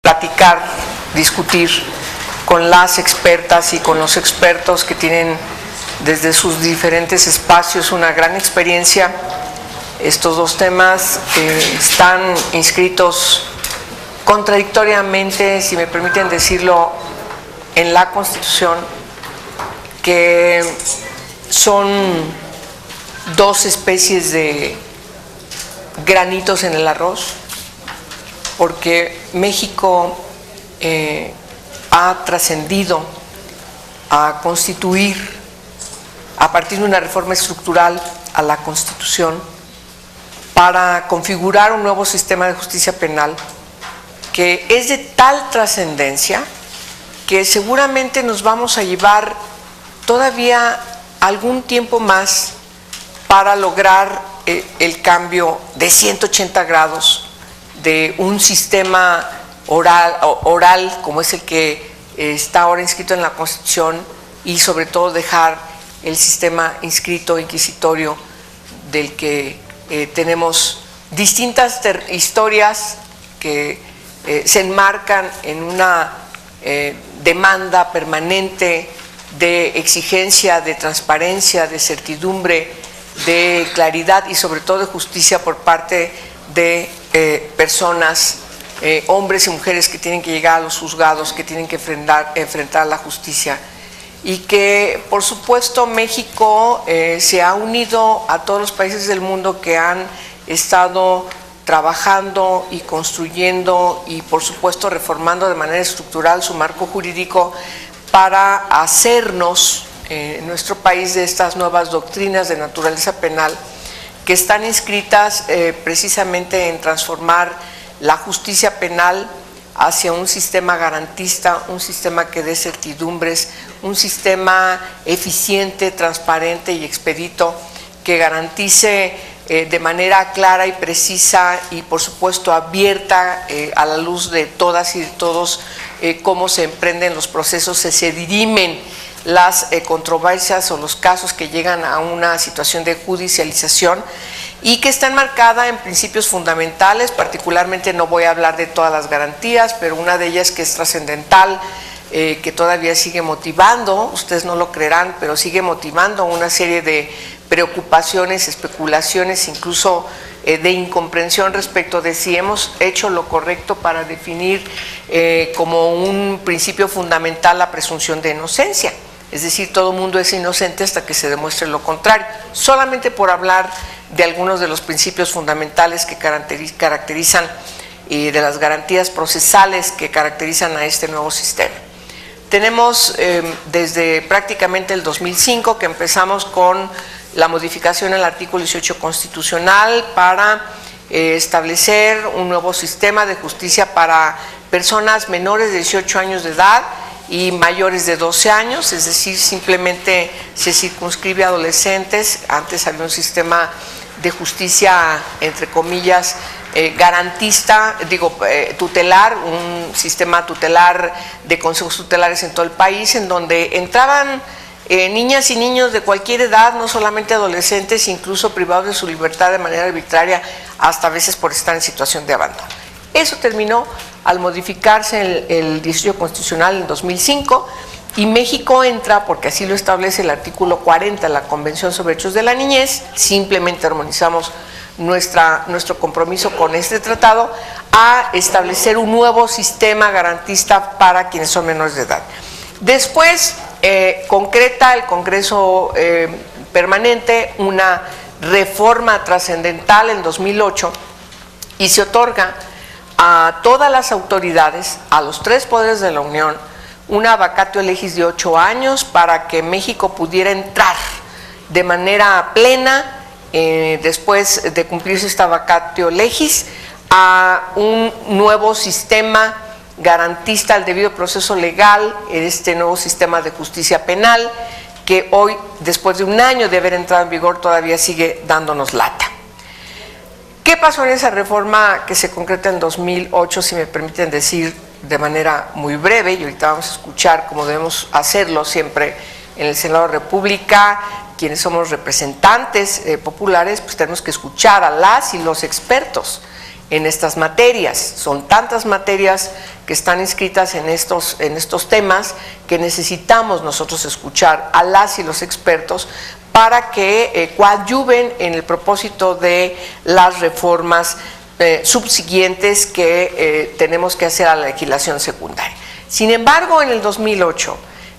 platicar, discutir con las expertas y con los expertos que tienen desde sus diferentes espacios una gran experiencia. Estos dos temas están inscritos contradictoriamente, si me permiten decirlo, en la Constitución, que son dos especies de granitos en el arroz, porque México ha trascendido a constituir, a partir de una reforma estructural a la Constitución, para configurar un nuevo sistema de justicia penal que es de tal trascendencia que seguramente nos vamos a llevar todavía algún tiempo más para lograr el cambio de 180 grados de un sistema oral como es el que está ahora inscrito en la Constitución, y sobre todo dejar el sistema inscrito inquisitorio del que tenemos distintas historias que se enmarcan en una demanda permanente de exigencia, de transparencia, de certidumbre, de claridad y sobre todo de justicia por parte de personas, hombres y mujeres que tienen que llegar a los juzgados, que tienen que enfrentar la justicia, y que por supuesto México se ha unido a todos los países del mundo que han estado trabajando y construyendo y por supuesto reformando de manera estructural su marco jurídico para hacernos en nuestro país de estas nuevas doctrinas de naturaleza penal que están inscritas precisamente en transformar la justicia penal hacia un sistema garantista, un sistema que dé certidumbres, un sistema eficiente, transparente y expedito que garantice de manera clara y precisa y por supuesto abierta a la luz de todas y de todos cómo se emprenden los procesos, se dirimen las controversias o los casos que llegan a una situación de judicialización y que está enmarcada en principios fundamentales. Particularmente no voy a hablar de todas las garantías, pero una de ellas que es trascendental, que todavía sigue motivando, ustedes no lo creerán, pero sigue motivando una serie de preocupaciones, especulaciones, incluso de incomprensión respecto de si hemos hecho lo correcto para definir como un principio fundamental la presunción de inocencia. Es decir, todo mundo es inocente hasta que se demuestre lo contrario, solamente por hablar de algunos de los principios fundamentales que caracterizan y de las garantías procesales que caracterizan a este nuevo sistema. Tenemos desde prácticamente el 2005 que empezamos con la modificación al artículo 18 constitucional para establecer un nuevo sistema de justicia para personas menores de 18 años de edad y mayores de 12 años, es decir, simplemente se circunscribe a adolescentes. Antes había un sistema de justicia, entre comillas, garantista, tutelar, un sistema tutelar de consejos tutelares en todo el país, en donde entraban niñas y niños de cualquier edad, no solamente adolescentes, incluso privados de su libertad de manera arbitraria, hasta a veces por estar en situación de abandono. Eso terminó al modificarse el 18 constitucional en 2005 y México entra, porque así lo establece el artículo 40 de la Convención sobre Derechos de la Niñez, simplemente armonizamos nuestro compromiso con este tratado a establecer un nuevo sistema garantista para quienes son menores de edad. Después concreta el Congreso permanente una reforma trascendental en 2008 y se otorga a todas las autoridades, a los tres poderes de la Unión, una vacatio legis de 8 años para que México pudiera entrar de manera plena, después de cumplirse esta vacatio legis, a un nuevo sistema garantista al debido proceso legal, este nuevo sistema de justicia penal, que hoy, después de un año de haber entrado en vigor, todavía sigue dándonos lata. ¿Qué pasó en esa reforma que se concreta en 2008, si me permiten decir de manera muy breve? Y ahorita vamos a escuchar cómo debemos hacerlo siempre en el Senado de la República. Quienes somos representantes populares, pues tenemos que escuchar a las y los expertos en estas materias. Son tantas materias que están inscritas en estos temas que necesitamos nosotros escuchar a las y los expertos para que coadyuven en el propósito de las reformas subsiguientes que tenemos que hacer a la legislación secundaria. Sin embargo, en el 2008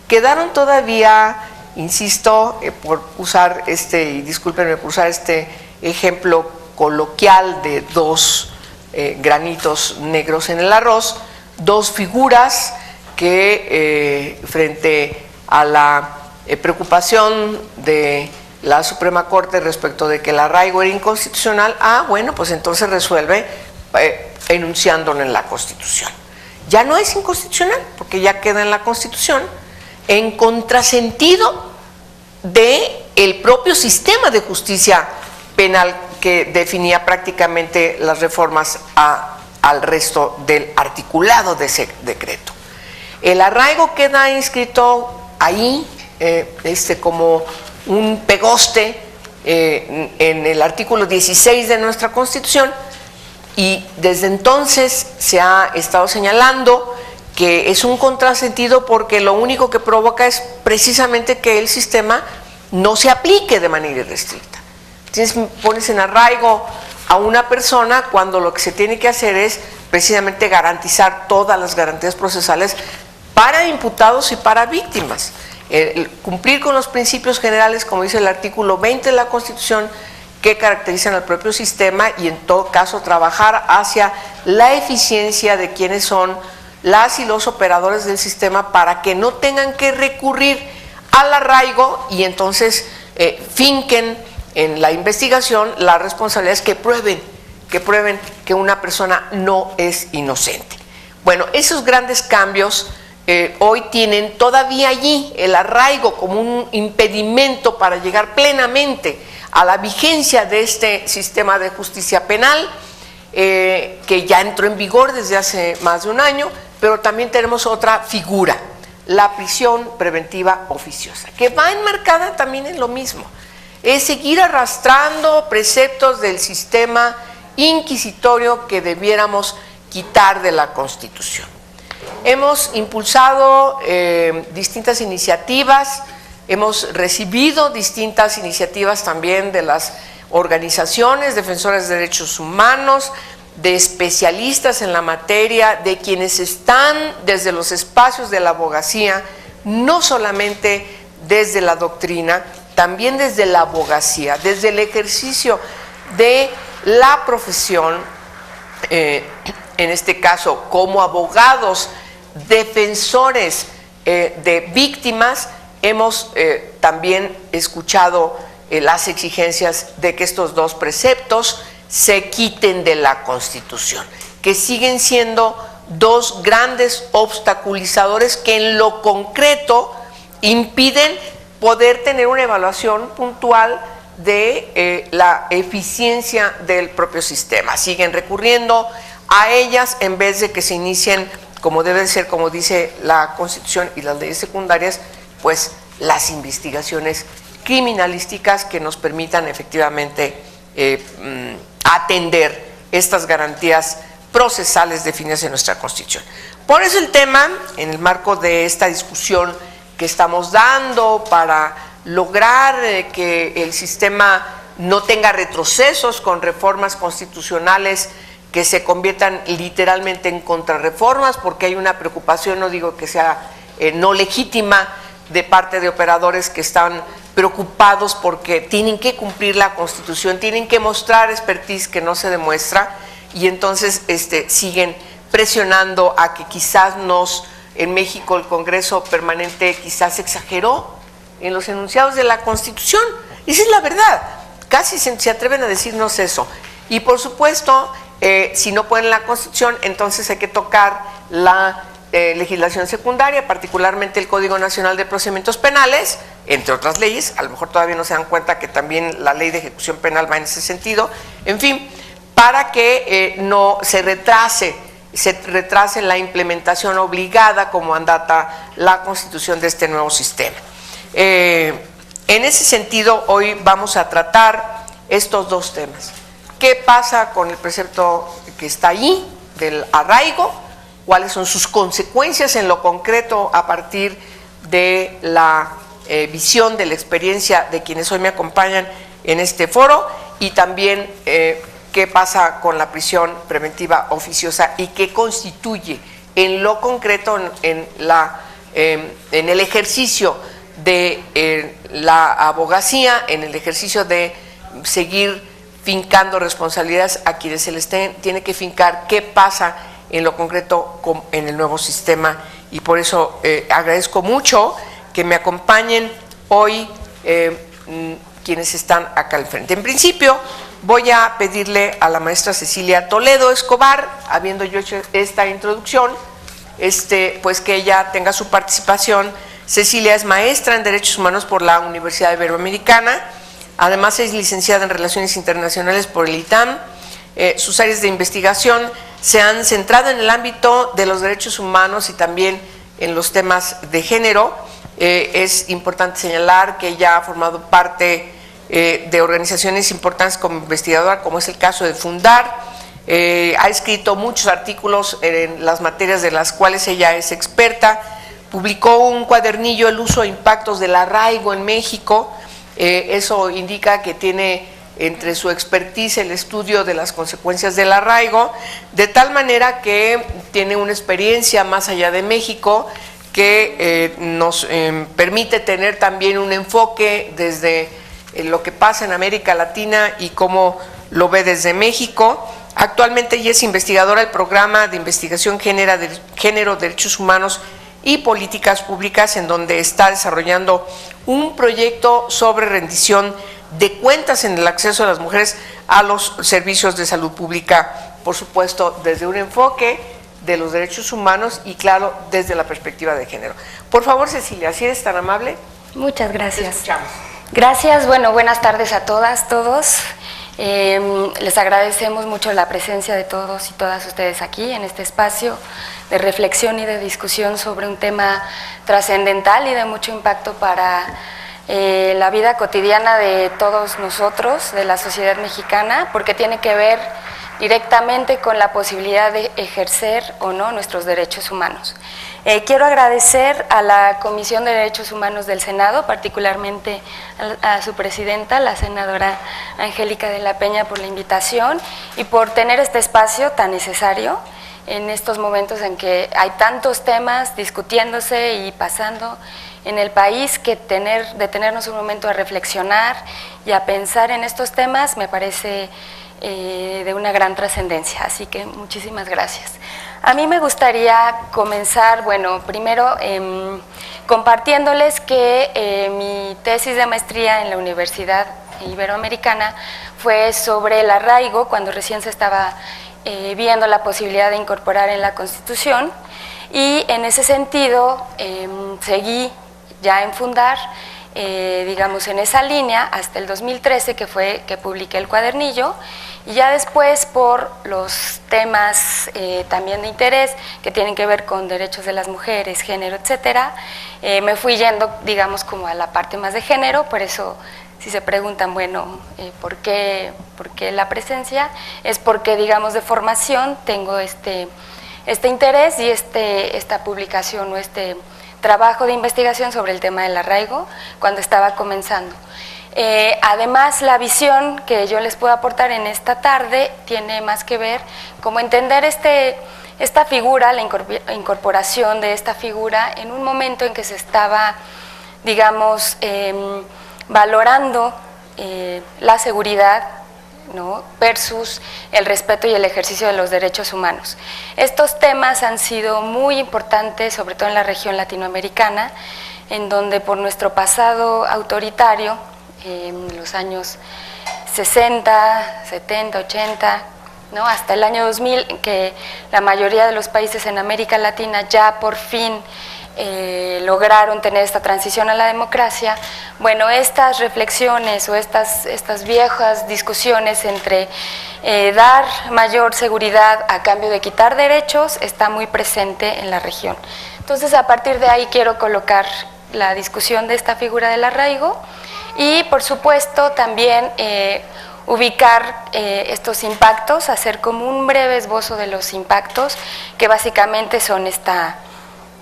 quedaron todavía, insisto, por usar y discúlpenme por usar este ejemplo coloquial de dos granitos negros en el arroz, dos figuras que frente a la preocupación de la Suprema Corte respecto de que el arraigo era inconstitucional, bueno, pues entonces resuelve enunciándolo en la Constitución. Ya no es inconstitucional, porque ya queda en la Constitución, en contrasentido del propio sistema de justicia penal que definía prácticamente las reformas al resto del articulado de ese decreto. El arraigo queda inscrito ahí como un pegoste en el artículo 16 de nuestra Constitución, y desde entonces se ha estado señalando que es un contrasentido porque lo único que provoca es precisamente que el sistema no se aplique de manera irrestricta. Pones en arraigo a una persona cuando lo que se tiene que hacer es precisamente garantizar todas las garantías procesales para imputados y para víctimas. Cumplir con los principios generales, como dice el artículo 20 de la Constitución, que caracterizan al propio sistema, y en todo caso trabajar hacia la eficiencia de quienes son las y los operadores del sistema para que no tengan que recurrir al arraigo y entonces finquen en la investigación las responsabilidades que prueben que una persona no es inocente. Bueno, esos grandes cambios hoy tienen todavía allí el arraigo como un impedimento para llegar plenamente a la vigencia de este sistema de justicia penal, que ya entró en vigor desde hace más de un año, pero también tenemos otra figura, la prisión preventiva oficiosa, que va enmarcada también en lo mismo. Es seguir arrastrando preceptos del sistema inquisitorio que debiéramos quitar de la Constitución. Hemos impulsado distintas iniciativas, hemos recibido distintas iniciativas también de las organizaciones defensoras de derechos humanos, de especialistas en la materia, de quienes están desde los espacios de la abogacía, no solamente desde la doctrina, también desde la abogacía, desde el ejercicio de la profesión, en este caso como abogados, defensores de víctimas. Hemos también escuchado las exigencias de que estos dos preceptos se quiten de la Constitución, que siguen siendo dos grandes obstaculizadores que en lo concreto impiden poder tener una evaluación puntual de la eficiencia del propio sistema. Siguen recurriendo a ellas en vez de que se inicien, como deben ser, como dice la Constitución y las leyes secundarias, pues las investigaciones criminalísticas que nos permitan efectivamente atender estas garantías procesales definidas en nuestra Constitución. Por eso el tema, en el marco de esta discusión que estamos dando para lograr que el sistema no tenga retrocesos con reformas constitucionales que se conviertan literalmente en contrarreformas, porque hay una preocupación, no digo que sea no legítima, de parte de operadores que están preocupados porque tienen que cumplir la Constitución, tienen que mostrar expertise que no se demuestra, y entonces siguen presionando a que quizás en México el Congreso permanente quizás exageró en los enunciados de la Constitución. Esa es la verdad, casi se atreven a decirnos eso. Y por supuesto, si no pueden la Constitución, entonces hay que tocar la legislación secundaria, particularmente el Código Nacional de Procedimientos Penales, entre otras leyes. A lo mejor todavía no se dan cuenta que también la ley de ejecución penal va en ese sentido. En fin, para que no se retrase la implementación obligada como mandata la Constitución de este nuevo sistema. En ese sentido, hoy vamos a tratar estos dos temas. ¿Qué pasa con el precepto que está ahí, del arraigo, cuáles son sus consecuencias en lo concreto a partir de la visión, de la experiencia de quienes hoy me acompañan en este foro, y también qué pasa con la prisión preventiva oficiosa y qué constituye en lo concreto en el ejercicio de la abogacía, en el ejercicio de seguir fincando responsabilidades a quienes se les tiene que fincar, qué pasa en lo concreto en el nuevo sistema. Y por eso agradezco mucho que me acompañen hoy quienes están acá al frente. En principio voy a pedirle a la maestra Cecilia Toledo Escobar, habiendo yo hecho esta introducción, pues que ella tenga su participación. Cecilia es maestra en Derechos Humanos por la Universidad Iberoamericana, además es licenciada en Relaciones Internacionales por el ITAM. Sus áreas de investigación se han centrado en el ámbito de los derechos humanos y también en los temas de género. Es importante señalar que ella ha formado parte de organizaciones importantes como investigadora, como es el caso de Fundar. Ha escrito muchos artículos en las materias de las cuales ella es experta. Publicó un cuadernillo, El uso e impactos del arraigo en México. Eso indica que tiene entre su expertise el estudio de las consecuencias del arraigo, de tal manera que tiene una experiencia más allá de México que nos permite tener también un enfoque desde lo que pasa en América Latina y cómo lo ve desde México. Actualmente ella es investigadora del programa de investigación Género, Derechos Humanos y Políticas Públicas, en donde está desarrollando un proyecto sobre rendición de cuentas en el acceso de las mujeres a los servicios de salud pública, por supuesto desde un enfoque de los derechos humanos y claro, desde la perspectiva de género. Por favor, Cecilia, si eres tan amable. Muchas gracias. Te escuchamos. Gracias, bueno, buenas tardes a todas, todos. Les agradecemos mucho la presencia de todos y todas ustedes aquí en este espacio de reflexión y de discusión sobre un tema trascendental y de mucho impacto para la vida cotidiana de todos nosotros, de la sociedad mexicana, porque tiene que ver directamente con la posibilidad de ejercer o no nuestros derechos humanos. Quiero agradecer a la Comisión de Derechos Humanos del Senado, particularmente a su presidenta, la senadora Angélica de la Peña, por la invitación y por tener este espacio tan necesario en estos momentos en que hay tantos temas discutiéndose y pasando en el país, que detenernos un momento a reflexionar y a pensar en estos temas me parece de una gran trascendencia, así que muchísimas gracias. A mí me gustaría comenzar, bueno, primero compartiéndoles que mi tesis de maestría en la Universidad Iberoamericana fue sobre el arraigo, cuando recién se estaba viendo la posibilidad de incorporar en la Constitución, y en ese sentido seguí ya en Fundar, digamos en esa línea hasta el 2013, que fue que publiqué el cuadernillo, y ya después por los temas también de interés que tienen que ver con derechos de las mujeres, género, etcétera, me fui yendo, digamos, como a la parte más de género. Por eso, si se preguntan, bueno, ¿por qué la presencia? Es porque, digamos, de formación tengo este interés y esta publicación o este trabajo de investigación sobre el tema del arraigo cuando estaba comenzando. Además, la visión que yo les puedo aportar en esta tarde tiene más que ver cómo entender esta figura, la incorporación de esta figura en un momento en que se estaba, digamos, valorando la seguridad, ¿no?, versus el respeto y el ejercicio de los derechos humanos. Estos temas han sido muy importantes, sobre todo en la región latinoamericana, en donde por nuestro pasado autoritario, en los años 60, 70, 80, ¿no?, hasta el año 2000, que la mayoría de los países en América Latina ya por fin lograron tener esta transición a la democracia. Bueno, estas reflexiones o estas viejas discusiones entre dar mayor seguridad a cambio de quitar derechos está muy presente en la región. Entonces, a partir de ahí quiero colocar la discusión de esta figura del arraigo y, por supuesto, también ubicar estos impactos, hacer como un breve esbozo de los impactos, que básicamente son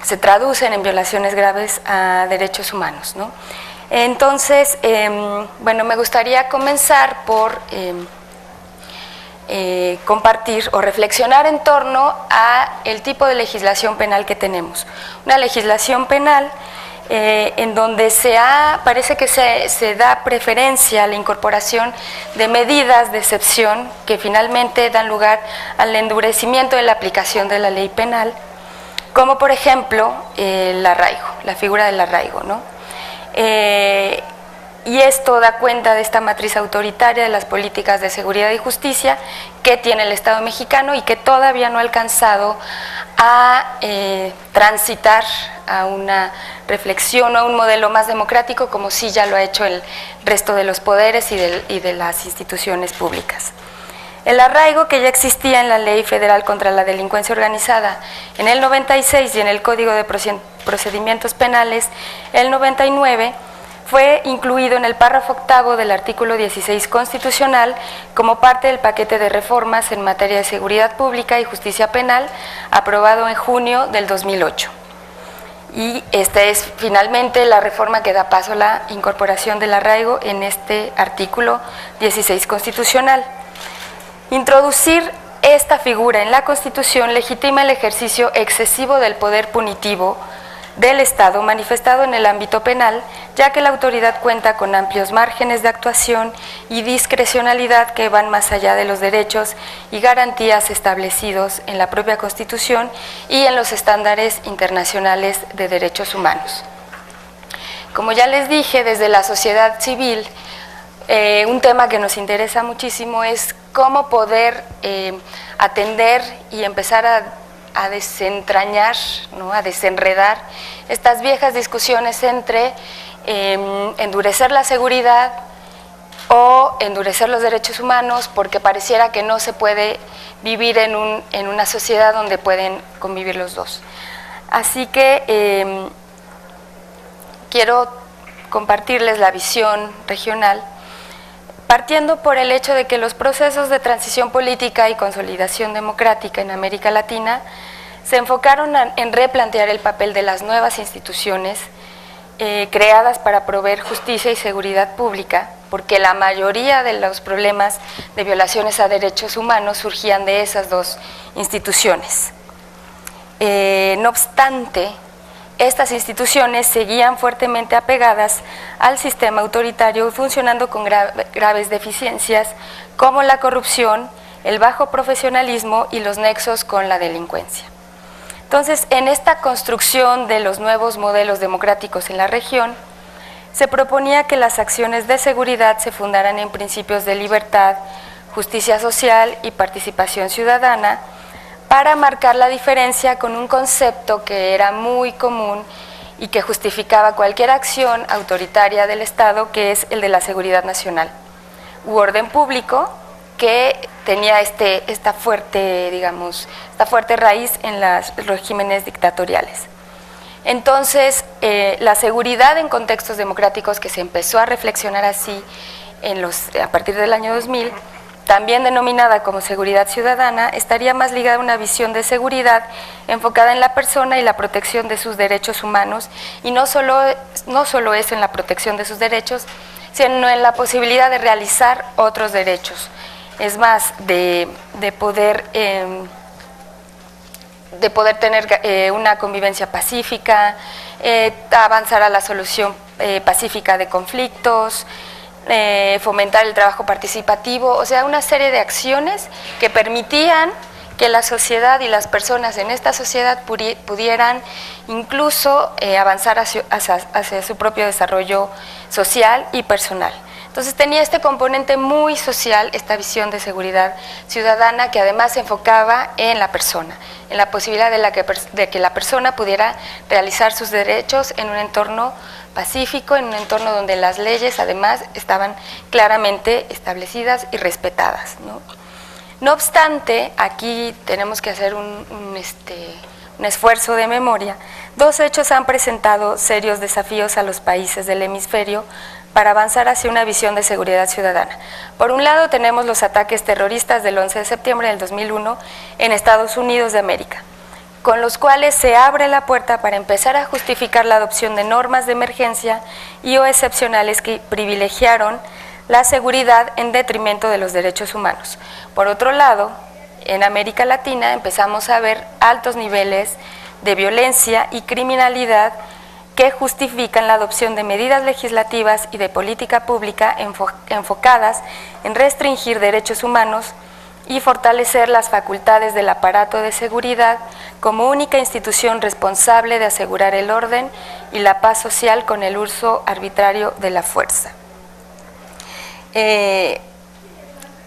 se traducen en violaciones graves a derechos humanos, ¿no? Entonces, bueno, me gustaría comenzar por compartir o reflexionar en torno a el tipo de legislación penal que tenemos. Una legislación penal en donde parece que se da preferencia a la incorporación de medidas de excepción que finalmente dan lugar al endurecimiento de la aplicación de la ley penal, como por ejemplo el arraigo, la figura del arraigo, ¿no? Y esto da cuenta de esta matriz autoritaria de las políticas de seguridad y justicia que tiene el Estado mexicano y que todavía no ha alcanzado a transitar a una reflexión o a un modelo más democrático, como sí ya lo ha hecho el resto de los poderes y de las instituciones públicas. El arraigo, que ya existía en la Ley Federal contra la Delincuencia Organizada en el 96 y en el Código de Procedimientos Penales el 99, fue incluido en el párrafo octavo del artículo 16 constitucional como parte del paquete de reformas en materia de seguridad pública y justicia penal aprobado en junio del 2008. Y esta es finalmente la reforma que da paso a la incorporación del arraigo en este artículo 16 constitucional. Introducir esta figura en la Constitución legitima el ejercicio excesivo del poder punitivo del Estado manifestado en el ámbito penal, ya que la autoridad cuenta con amplios márgenes de actuación y discrecionalidad que van más allá de los derechos y garantías establecidos en la propia Constitución y en los estándares internacionales de derechos humanos. Como ya les dije, desde la sociedad civil, un tema que nos interesa muchísimo es cómo poder atender y empezar a desentrañar, ¿no?, a desenredar estas viejas discusiones entre endurecer la seguridad o endurecer los derechos humanos, porque pareciera que no se puede vivir en una sociedad donde pueden convivir los dos. Así que quiero compartirles la visión regional, partiendo por el hecho de que los procesos de transición política y consolidación democrática en América Latina se enfocaron en replantear el papel de las nuevas instituciones creadas para proveer justicia y seguridad pública, porque la mayoría de los problemas de violaciones a derechos humanos surgían de esas dos instituciones. No obstante, estas instituciones seguían fuertemente apegadas al sistema autoritario, funcionando con graves deficiencias como la corrupción, el bajo profesionalismo y los nexos con la delincuencia. Entonces, en esta construcción de los nuevos modelos democráticos en la región, se proponía que las acciones de seguridad se fundaran en principios de libertad, justicia social y participación ciudadana, para marcar la diferencia con un concepto que era muy común y que justificaba cualquier acción autoritaria del Estado, que es el de la seguridad nacional u orden público, que tenía esta fuerte raíz en los regímenes dictatoriales. Entonces, la seguridad en contextos democráticos, que se empezó a reflexionar así a partir del año 2000, también denominada como seguridad ciudadana, estaría más ligada a una visión de seguridad enfocada en la persona y la protección de sus derechos humanos, y no solo eso, en la protección de sus derechos, sino en la posibilidad de realizar otros derechos. Es más, de poder tener una convivencia pacífica, avanzar a la solución pacífica de conflictos, fomentar el trabajo participativo, o sea, una serie de acciones que permitían que la sociedad y las personas en esta sociedad pudieran incluso avanzar hacia su propio desarrollo social y personal. Entonces tenía este componente muy social, esta visión de seguridad ciudadana, que además se enfocaba en la persona, en la posibilidad de que la persona pudiera realizar sus derechos en un entorno pacífico, en un entorno donde las leyes además estaban claramente establecidas y respetadas, ¿no? No obstante, aquí tenemos que hacer un esfuerzo de memoria. Dos hechos han presentado serios desafíos a los países del hemisferio para avanzar hacia una visión de seguridad ciudadana. Por un lado tenemos los ataques terroristas del 11 de septiembre del 2001 en Estados Unidos de América, con los cuales se abre la puerta para empezar a justificar la adopción de normas de emergencia y o excepcionales que privilegiaron la seguridad en detrimento de los derechos humanos. Por otro lado, en América Latina empezamos a ver altos niveles de violencia y criminalidad que justifican la adopción de medidas legislativas y de política pública enfocadas en restringir derechos humanos y fortalecer las facultades del aparato de seguridad como única institución responsable de asegurar el orden y la paz social con el uso arbitrario de la fuerza.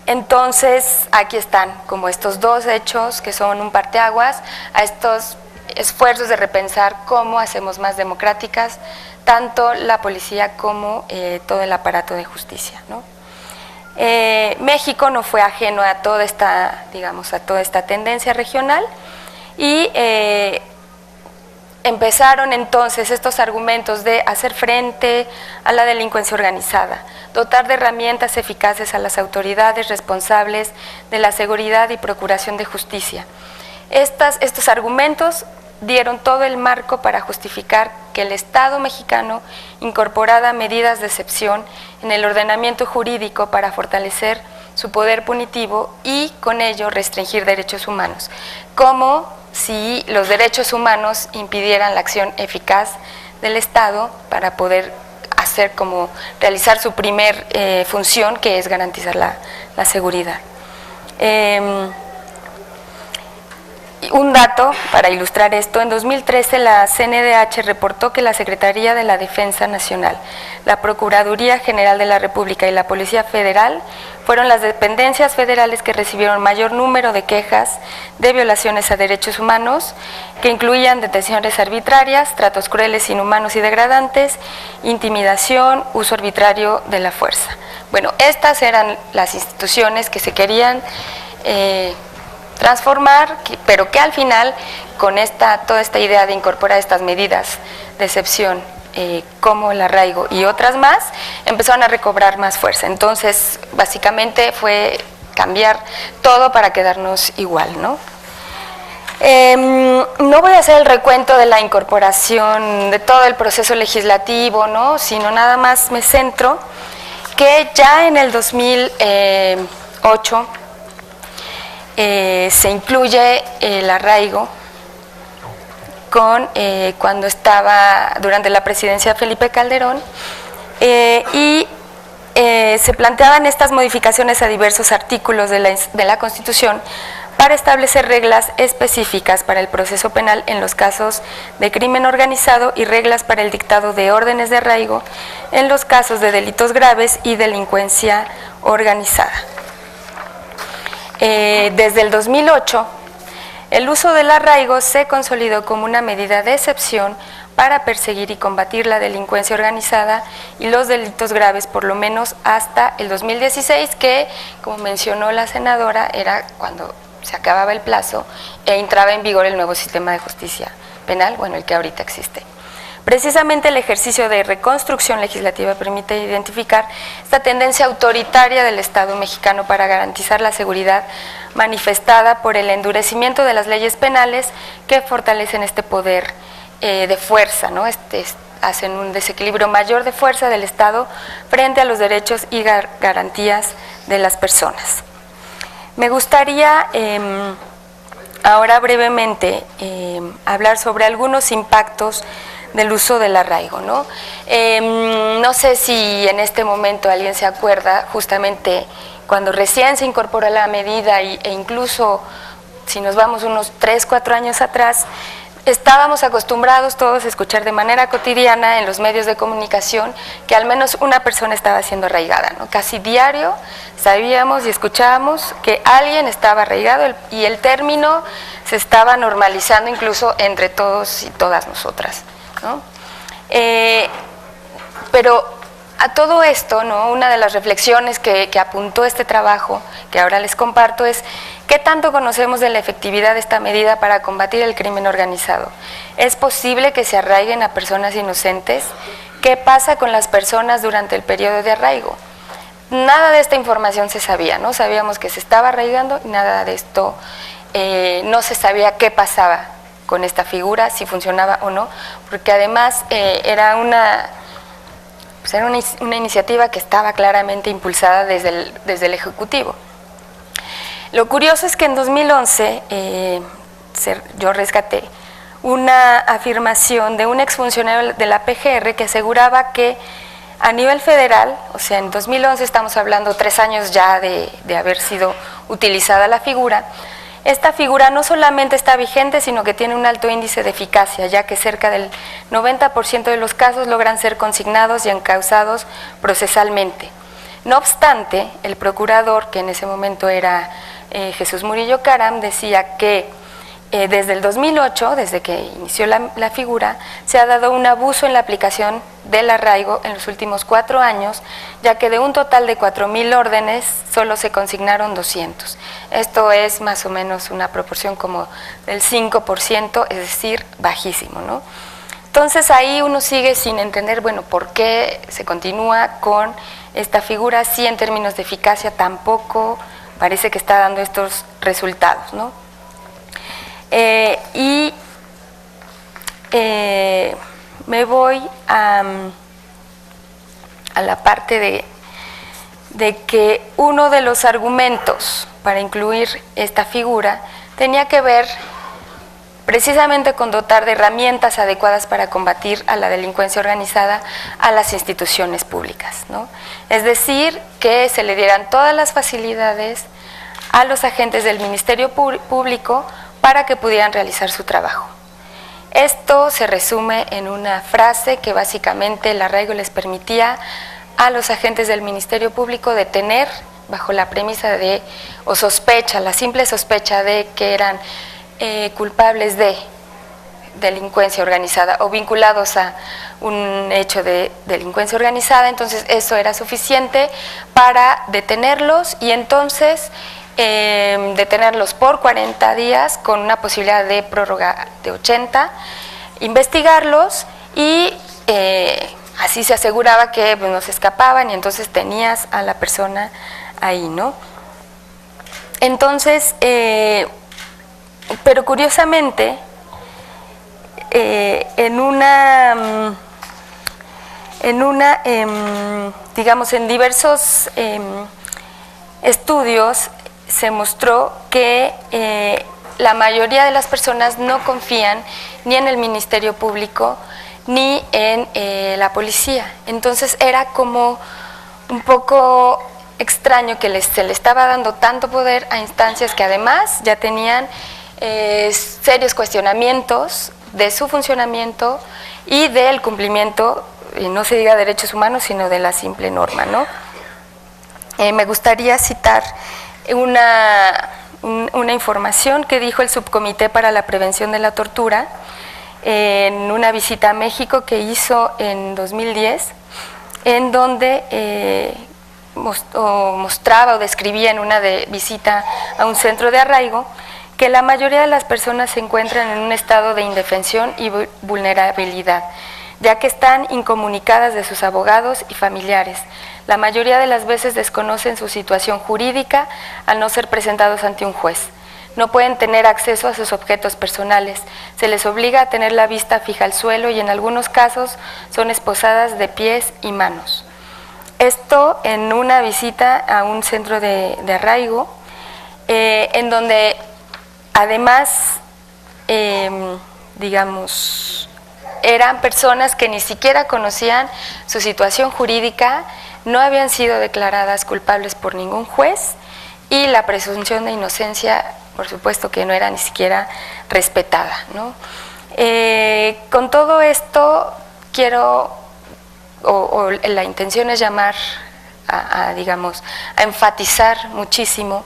Entonces, aquí están como estos dos hechos que son un parteaguas a estos esfuerzos de repensar cómo hacemos más democráticas tanto la policía como todo el aparato de justicia, ¿no? México no fue ajeno a toda esta, digamos, a toda esta tendencia regional y empezaron entonces estos argumentos de hacer frente a la delincuencia organizada, dotar de herramientas eficaces a las autoridades responsables de la seguridad y procuración de justicia. Estos argumentos dieron todo el marco para justificar que el Estado mexicano incorporara medidas de excepción en el ordenamiento jurídico para fortalecer su poder punitivo y con ello restringir derechos humanos, como si los derechos humanos impidieran la acción eficaz del Estado para poder realizar su primer función, que es garantizar la seguridad. Un dato para ilustrar esto: en 2013 la CNDH reportó que la Secretaría de la Defensa Nacional, la Procuraduría General de la República y la Policía Federal fueron las dependencias federales que recibieron mayor número de quejas de violaciones a derechos humanos, que incluían detenciones arbitrarias, tratos crueles, inhumanos y degradantes, intimidación, uso arbitrario de la fuerza. Bueno, estas eran las instituciones que se querían transformar, pero que al final, con toda esta idea de incorporar estas medidas de excepción, como el arraigo y otras más, empezaron a recobrar más fuerza. Entonces, básicamente fue cambiar todo para quedarnos igual, ¿no? No voy a hacer el recuento de la incorporación de todo el proceso legislativo, ¿no? Sino nada más me centro que ya en el 2008 se incluye el arraigo cuando estaba durante la presidencia de Felipe Calderón y se planteaban estas modificaciones a diversos artículos de la Constitución para establecer reglas específicas para el proceso penal en los casos de crimen organizado y reglas para el dictado de órdenes de arraigo en los casos de delitos graves y delincuencia organizada. Desde el 2008, el uso del arraigo se consolidó como una medida de excepción para perseguir y combatir la delincuencia organizada y los delitos graves, por lo menos hasta el 2016, que, como mencionó la senadora, era cuando se acababa el plazo e entraba en vigor el nuevo sistema de justicia penal, bueno, el que ahorita existe. Precisamente el ejercicio de reconstrucción legislativa permite identificar esta tendencia autoritaria del Estado mexicano para garantizar la seguridad manifestada por el endurecimiento de las leyes penales que fortalecen este poder de fuerza, ¿no? Hacen un desequilibrio mayor de fuerza del Estado frente a los derechos y garantías de las personas. Me gustaría ahora brevemente hablar sobre algunos impactos del uso del arraigo, ¿no? No sé si en este momento alguien se acuerda, justamente cuando recién se incorporó la medida e incluso si nos vamos unos 3, 4 años atrás, estábamos acostumbrados todos a escuchar de manera cotidiana en los medios de comunicación que al menos una persona estaba siendo arraigada, ¿no? Casi diario sabíamos y escuchábamos que alguien estaba arraigado y el término se estaba normalizando incluso entre todos y todas nosotras, ¿no? Pero a todo esto, ¿no? Una de las reflexiones que apuntó este trabajo, que ahora les comparto, es ¿qué tanto conocemos de la efectividad de esta medida para combatir el crimen organizado? ¿Es posible que se arraiguen a personas inocentes? ¿qué pasa con las personas durante el periodo de arraigo? Nada de esta información se sabía, ¿no? Sabíamos que se estaba arraigando y nada de esto, no se sabía qué pasaba con esta figura, si funcionaba o no, porque además era una iniciativa que estaba claramente impulsada desde el Ejecutivo. Lo curioso es que en 2011 yo rescaté una afirmación de un exfuncionario de la PGR que aseguraba que a nivel federal, o sea, en 2011 estamos hablando 3 años ya de haber sido utilizada la figura, esta figura no solamente está vigente, sino que tiene un alto índice de eficacia, ya que cerca del 90% de los casos logran ser consignados y encausados procesalmente. No obstante, el procurador, que en ese momento era Jesús Murillo Caram, decía que desde el 2008, desde que inició la figura, se ha dado un abuso en la aplicación del arraigo en los últimos 4 años, ya que de un total de 4,000 órdenes solo se consignaron 200. Esto es más o menos una proporción como del 5%, es decir, bajísimo, ¿no? Entonces ahí uno sigue sin entender, bueno, ¿por qué se continúa con esta figura si en términos de eficacia tampoco parece que está dando estos resultados, ¿no? Me voy a la parte de que uno de los argumentos para incluir esta figura tenía que ver precisamente con dotar de herramientas adecuadas para combatir a la delincuencia organizada a las instituciones públicas, ¿no? Es decir, que se le dieran todas las facilidades a los agentes del Ministerio Público para que pudieran realizar su trabajo. Esto se resume en una frase que básicamente el arraigo les permitía a los agentes del Ministerio Público detener bajo la premisa de, o sospecha, la simple sospecha de que eran culpables de delincuencia organizada o vinculados a un hecho de delincuencia organizada. Entonces eso era suficiente para detenerlos y entonces detenerlos por 40 días con una posibilidad de prórroga de 80, investigarlos y así se aseguraba que pues, no se escapaban y entonces tenías a la persona ahí, ¿no? Entonces, pero curiosamente, digamos, en diversos estudios se mostró que la mayoría de las personas no confían ni en el Ministerio Público ni en la policía. Entonces era como un poco extraño que se le estaba dando tanto poder a instancias que además ya tenían serios cuestionamientos de su funcionamiento y del cumplimiento, y no se diga derechos humanos, sino de la simple norma, ¿no? Me gustaría citar una información que dijo el Subcomité para la Prevención de la Tortura en una visita a México que hizo en 2010, en donde mostraba o describía en una visita a un centro de arraigo que la mayoría de las personas se encuentran en un estado de indefensión y vulnerabilidad, ya que están incomunicadas de sus abogados y familiares. La mayoría de las veces desconocen su situación jurídica al no ser presentados ante un juez. No pueden tener acceso a sus objetos personales, se les obliga a tener la vista fija al suelo y en algunos casos son esposadas de pies y manos. Esto en una visita a un centro de arraigo, en donde además, digamos, eran personas que ni siquiera conocían su situación jurídica, no habían sido declaradas culpables por ningún juez y la presunción de inocencia, por supuesto que no era ni siquiera respetada, ¿no? Con todo esto quiero, o la intención es llamar digamos, a enfatizar muchísimo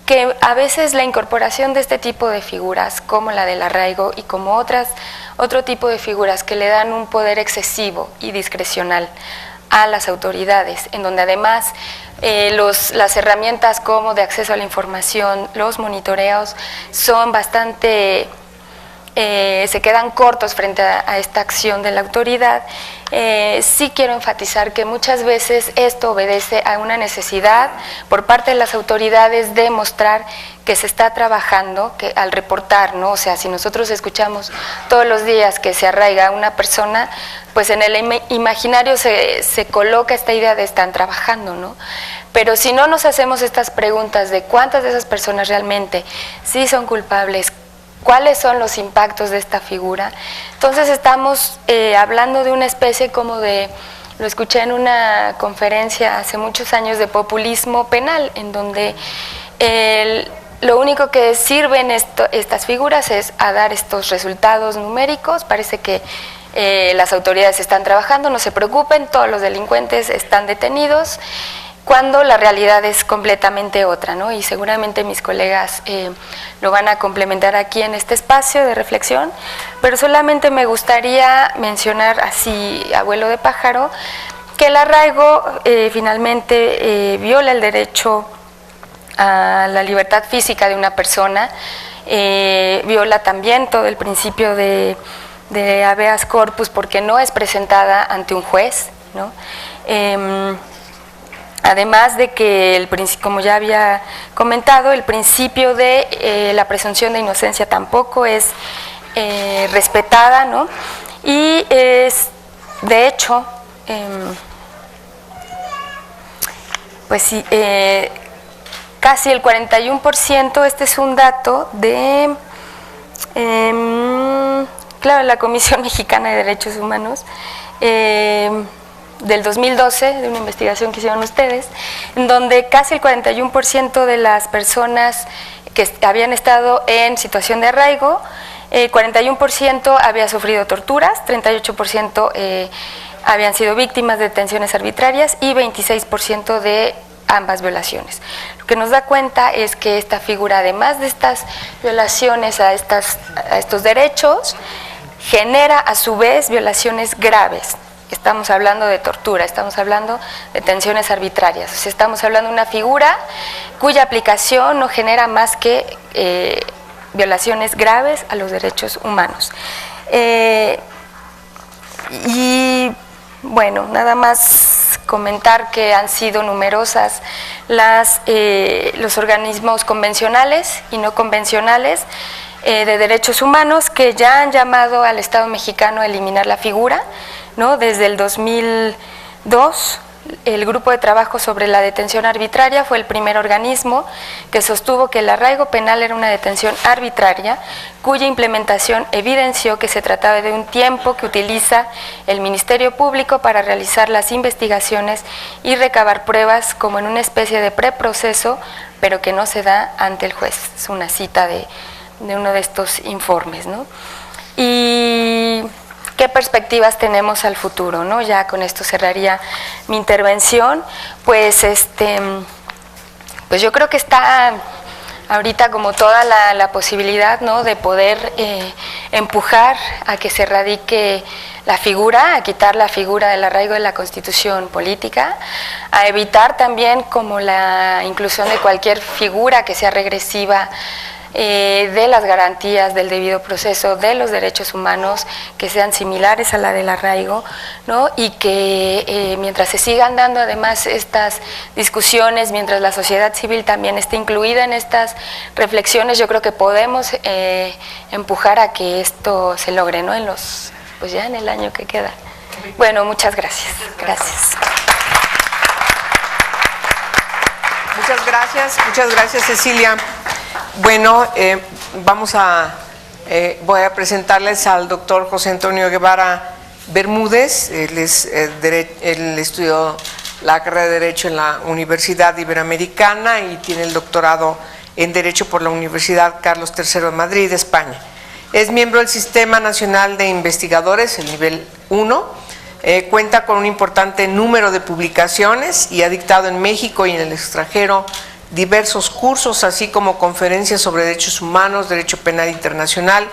que a veces la incorporación de este tipo de figuras, como la del arraigo y como otro tipo de figuras que le dan un poder excesivo y discrecional a las autoridades, en donde además las herramientas como de acceso a la información, los monitoreos son bastante se quedan cortos frente a esta acción de la autoridad, sí quiero enfatizar que muchas veces esto obedece a una necesidad por parte de las autoridades de mostrar que se está trabajando, que al reportar, ¿no? O sea, si nosotros escuchamos todos los días que se arraiga una persona, pues en el imaginario se coloca esta idea de están trabajando, ¿no? Pero si no nos hacemos estas preguntas de cuántas de esas personas realmente sí son culpables, cuáles son los impactos de esta figura, entonces estamos hablando de una especie como de, lo escuché en una conferencia hace muchos años, de populismo penal, en donde lo único que sirven estas figuras es a dar estos resultados numéricos. Parece que las autoridades están trabajando, no se preocupen, todos los delincuentes están detenidos, cuando la realidad es completamente otra, ¿no? Y seguramente mis colegas lo van a complementar aquí en este espacio de reflexión, pero solamente me gustaría mencionar así, a vuelo de pájaro, que el arraigo finalmente viola el derecho a la libertad física de una persona, viola también todo el principio de habeas corpus porque no es presentada ante un juez, ¿no? Además de que, como ya había comentado, el principio de la presunción de inocencia tampoco es respetada, ¿no? Y es, de hecho, pues sí, casi el 41%, este es un dato de, claro, la Comisión Mexicana de Derechos Humanos, del 2012, de una investigación que hicieron ustedes, en donde casi el 41% de las personas que habían estado en situación de arraigo, 41% había sufrido torturas, 38% habían sido víctimas de detenciones arbitrarias y 26% de ambas violaciones. Lo que nos da cuenta es que esta figura, además de estas violaciones a estos derechos, genera a su vez violaciones graves. Estamos hablando de tortura, estamos hablando de detenciones arbitrarias, o sea, estamos hablando de una figura cuya aplicación no genera más que violaciones graves a los derechos humanos. Y bueno, nada más comentar que han sido numerosas los organismos convencionales y no convencionales de derechos humanos que ya han llamado al Estado mexicano a eliminar la figura, ¿no? Desde el 2002, el Grupo de Trabajo sobre la Detención Arbitraria fue el primer organismo que sostuvo que el arraigo penal era una detención arbitraria, cuya implementación evidenció que se trataba de un tiempo que utiliza el Ministerio Público para realizar las investigaciones y recabar pruebas como en una especie de preproceso, pero que no se da ante el juez. Es una cita de uno de estos informes, ¿no? Y ¿qué perspectivas tenemos al futuro, ¿no? Ya con esto cerraría mi intervención. Pues yo creo que está ahorita como toda la posibilidad, ¿no?, de poder empujar a que se erradique la figura, a quitar la figura del arraigo de la Constitución política, a evitar también como la inclusión de cualquier figura que sea regresiva de las garantías del debido proceso, de los derechos humanos que sean similares a la del arraigo, ¿no? Y que mientras se sigan dando además estas discusiones, mientras la sociedad civil también esté incluida en estas reflexiones, yo creo que podemos empujar a que esto se logre, ¿no? Pues ya en el año que queda. Bueno, muchas gracias. Gracias. Muchas gracias, Cecilia. Bueno, voy a presentarles al doctor José Antonio Guevara Bermúdez. Él estudió la carrera de Derecho en la Universidad Iberoamericana y tiene el doctorado en Derecho por la Universidad Carlos III de Madrid, España. Es miembro del Sistema Nacional de Investigadores, el nivel 1. Cuenta con un importante número de publicaciones y ha dictado en México y en el extranjero diversos cursos, así como conferencias sobre derechos humanos, derecho penal internacional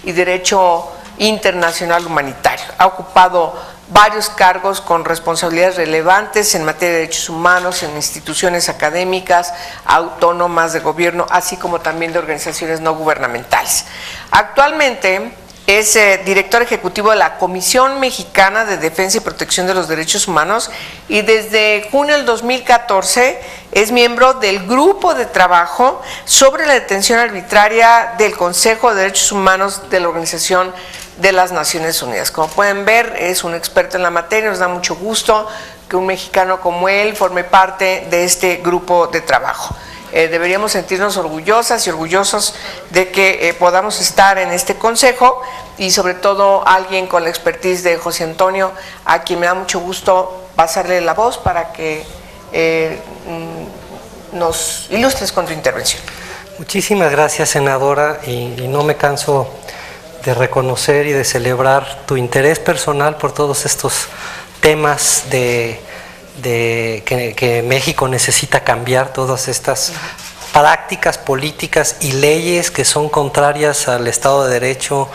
y derecho internacional humanitario. Ha ocupado varios cargos con responsabilidades relevantes en materia de derechos humanos en instituciones académicas, autónomas de gobierno, así como también de organizaciones no gubernamentales. Actualmente es director ejecutivo de la Comisión Mexicana de Defensa y Protección de los Derechos Humanos y desde junio del 2014 es miembro del grupo de trabajo sobre la detención arbitraria del Consejo de Derechos Humanos de la Organización de las Naciones Unidas. Como pueden ver, es un experto en la materia, nos da mucho gusto que un mexicano como él forme parte de este grupo de trabajo. Deberíamos sentirnos orgullosas y orgullosos de que podamos estar en este consejo y sobre todo alguien con la expertise de José Antonio, a quien me da mucho gusto pasarle la voz para que nos ilustres con tu intervención. Muchísimas gracias, senadora, y no me canso de reconocer y de celebrar tu interés personal por todos estos temas que México necesita cambiar, todas estas prácticas políticas y leyes que son contrarias al Estado de Derecho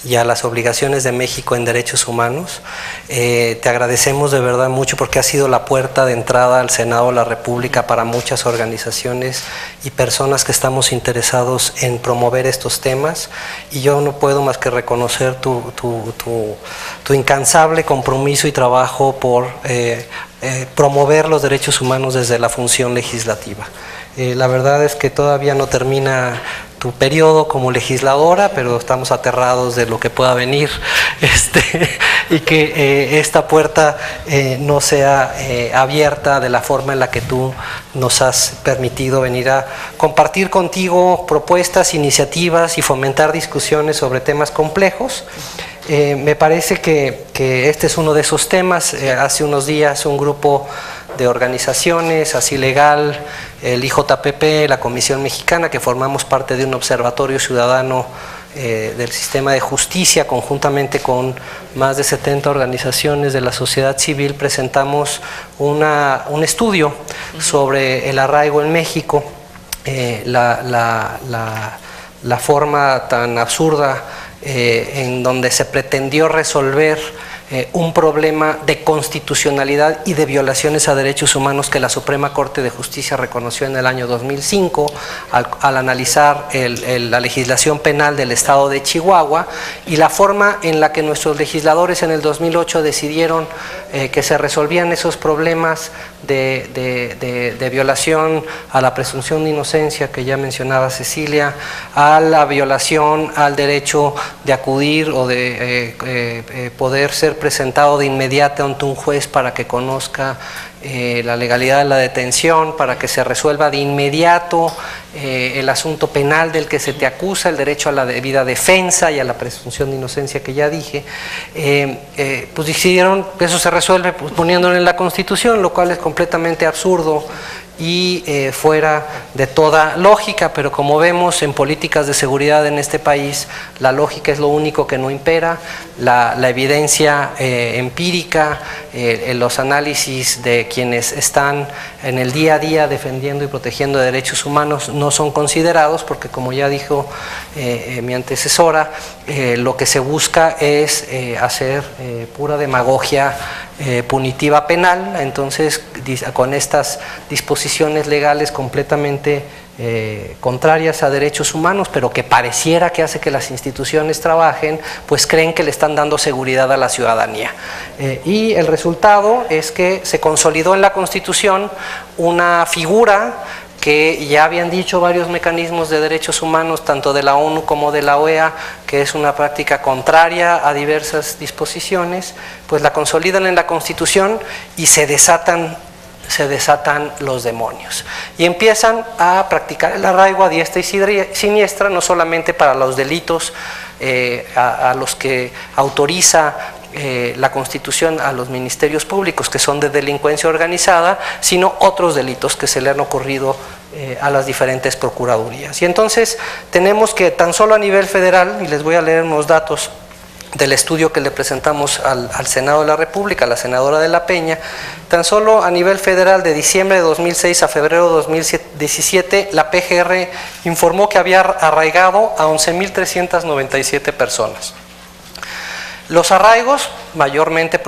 y a las obligaciones de México en derechos humanos. Te agradecemos de verdad mucho porque ha sido la puerta de entrada al Senado de la República para muchas organizaciones y personas que estamos interesados en promover estos temas, y yo no puedo más que reconocer tu incansable compromiso y trabajo por promover los derechos humanos desde la función legislativa. La verdad es que todavía no termina tu periodo como legisladora, pero estamos aterrados de lo que pueda venir y que esta puerta no sea abierta de la forma en la que tú nos has permitido venir a compartir contigo propuestas, iniciativas y fomentar discusiones sobre temas complejos. Me parece que este es uno de esos temas. Hace unos días un grupo de organizaciones, Así Legal, el IJPP, la Comisión Mexicana, que formamos parte de un observatorio ciudadano del sistema de justicia, conjuntamente con más de 70 organizaciones de la sociedad civil, presentamos un estudio sobre el arraigo en México, la forma tan absurda en donde se pretendió resolver un problema de constitucionalidad y de violaciones a derechos humanos que la Suprema Corte de Justicia reconoció en el año 2005 al analizar la legislación penal del estado de Chihuahua, y la forma en la que nuestros legisladores en el 2008 decidieron que se resolvían esos problemas de violación a la presunción de inocencia que ya mencionaba Cecilia, a la violación al derecho de acudir o de poder ser presentado de inmediato ante un juez para que conozca la legalidad de la detención, para que se resuelva de inmediato el asunto penal del que se te acusa, el derecho a la debida defensa y a la presunción de inocencia que ya dije. Pues decidieron que eso se resuelve pues, poniéndolo en la Constitución, lo cual es completamente absurdo y fuera de toda lógica, pero como vemos en políticas de seguridad en este país, la lógica es lo único que no impera, la evidencia empírica, los análisis de quienes están en el día a día defendiendo y protegiendo derechos humanos no son considerados, porque como ya dijo mi antecesora, lo que se busca es hacer pura demagogia punitiva penal. Entonces, con estas disposiciones legales completamente contrarias a derechos humanos, pero que pareciera que hace que las instituciones trabajen, pues creen que le están dando seguridad a la ciudadanía. Y el resultado es que se consolidó en la Constitución una figura que ya habían dicho varios mecanismos de derechos humanos, tanto de la ONU como de la OEA, que es una práctica contraria a diversas disposiciones, pues la consolidan en la Constitución y se desatan los demonios. Y empiezan a practicar el arraigo a diestra y siniestra, no solamente para los delitos a los que autoriza la Constitución a los ministerios públicos, que son de delincuencia organizada, sino otros delitos que se le han ocurrido a las diferentes procuradurías. Y entonces tenemos que tan solo a nivel federal, y les voy a leer unos datos del estudio que le presentamos al Senado de la República, a la senadora de la Peña, tan solo a nivel federal de diciembre de 2006 a febrero de 2017, la PGR informó que había arraigado a 11.397 personas. Los arraigos mayormente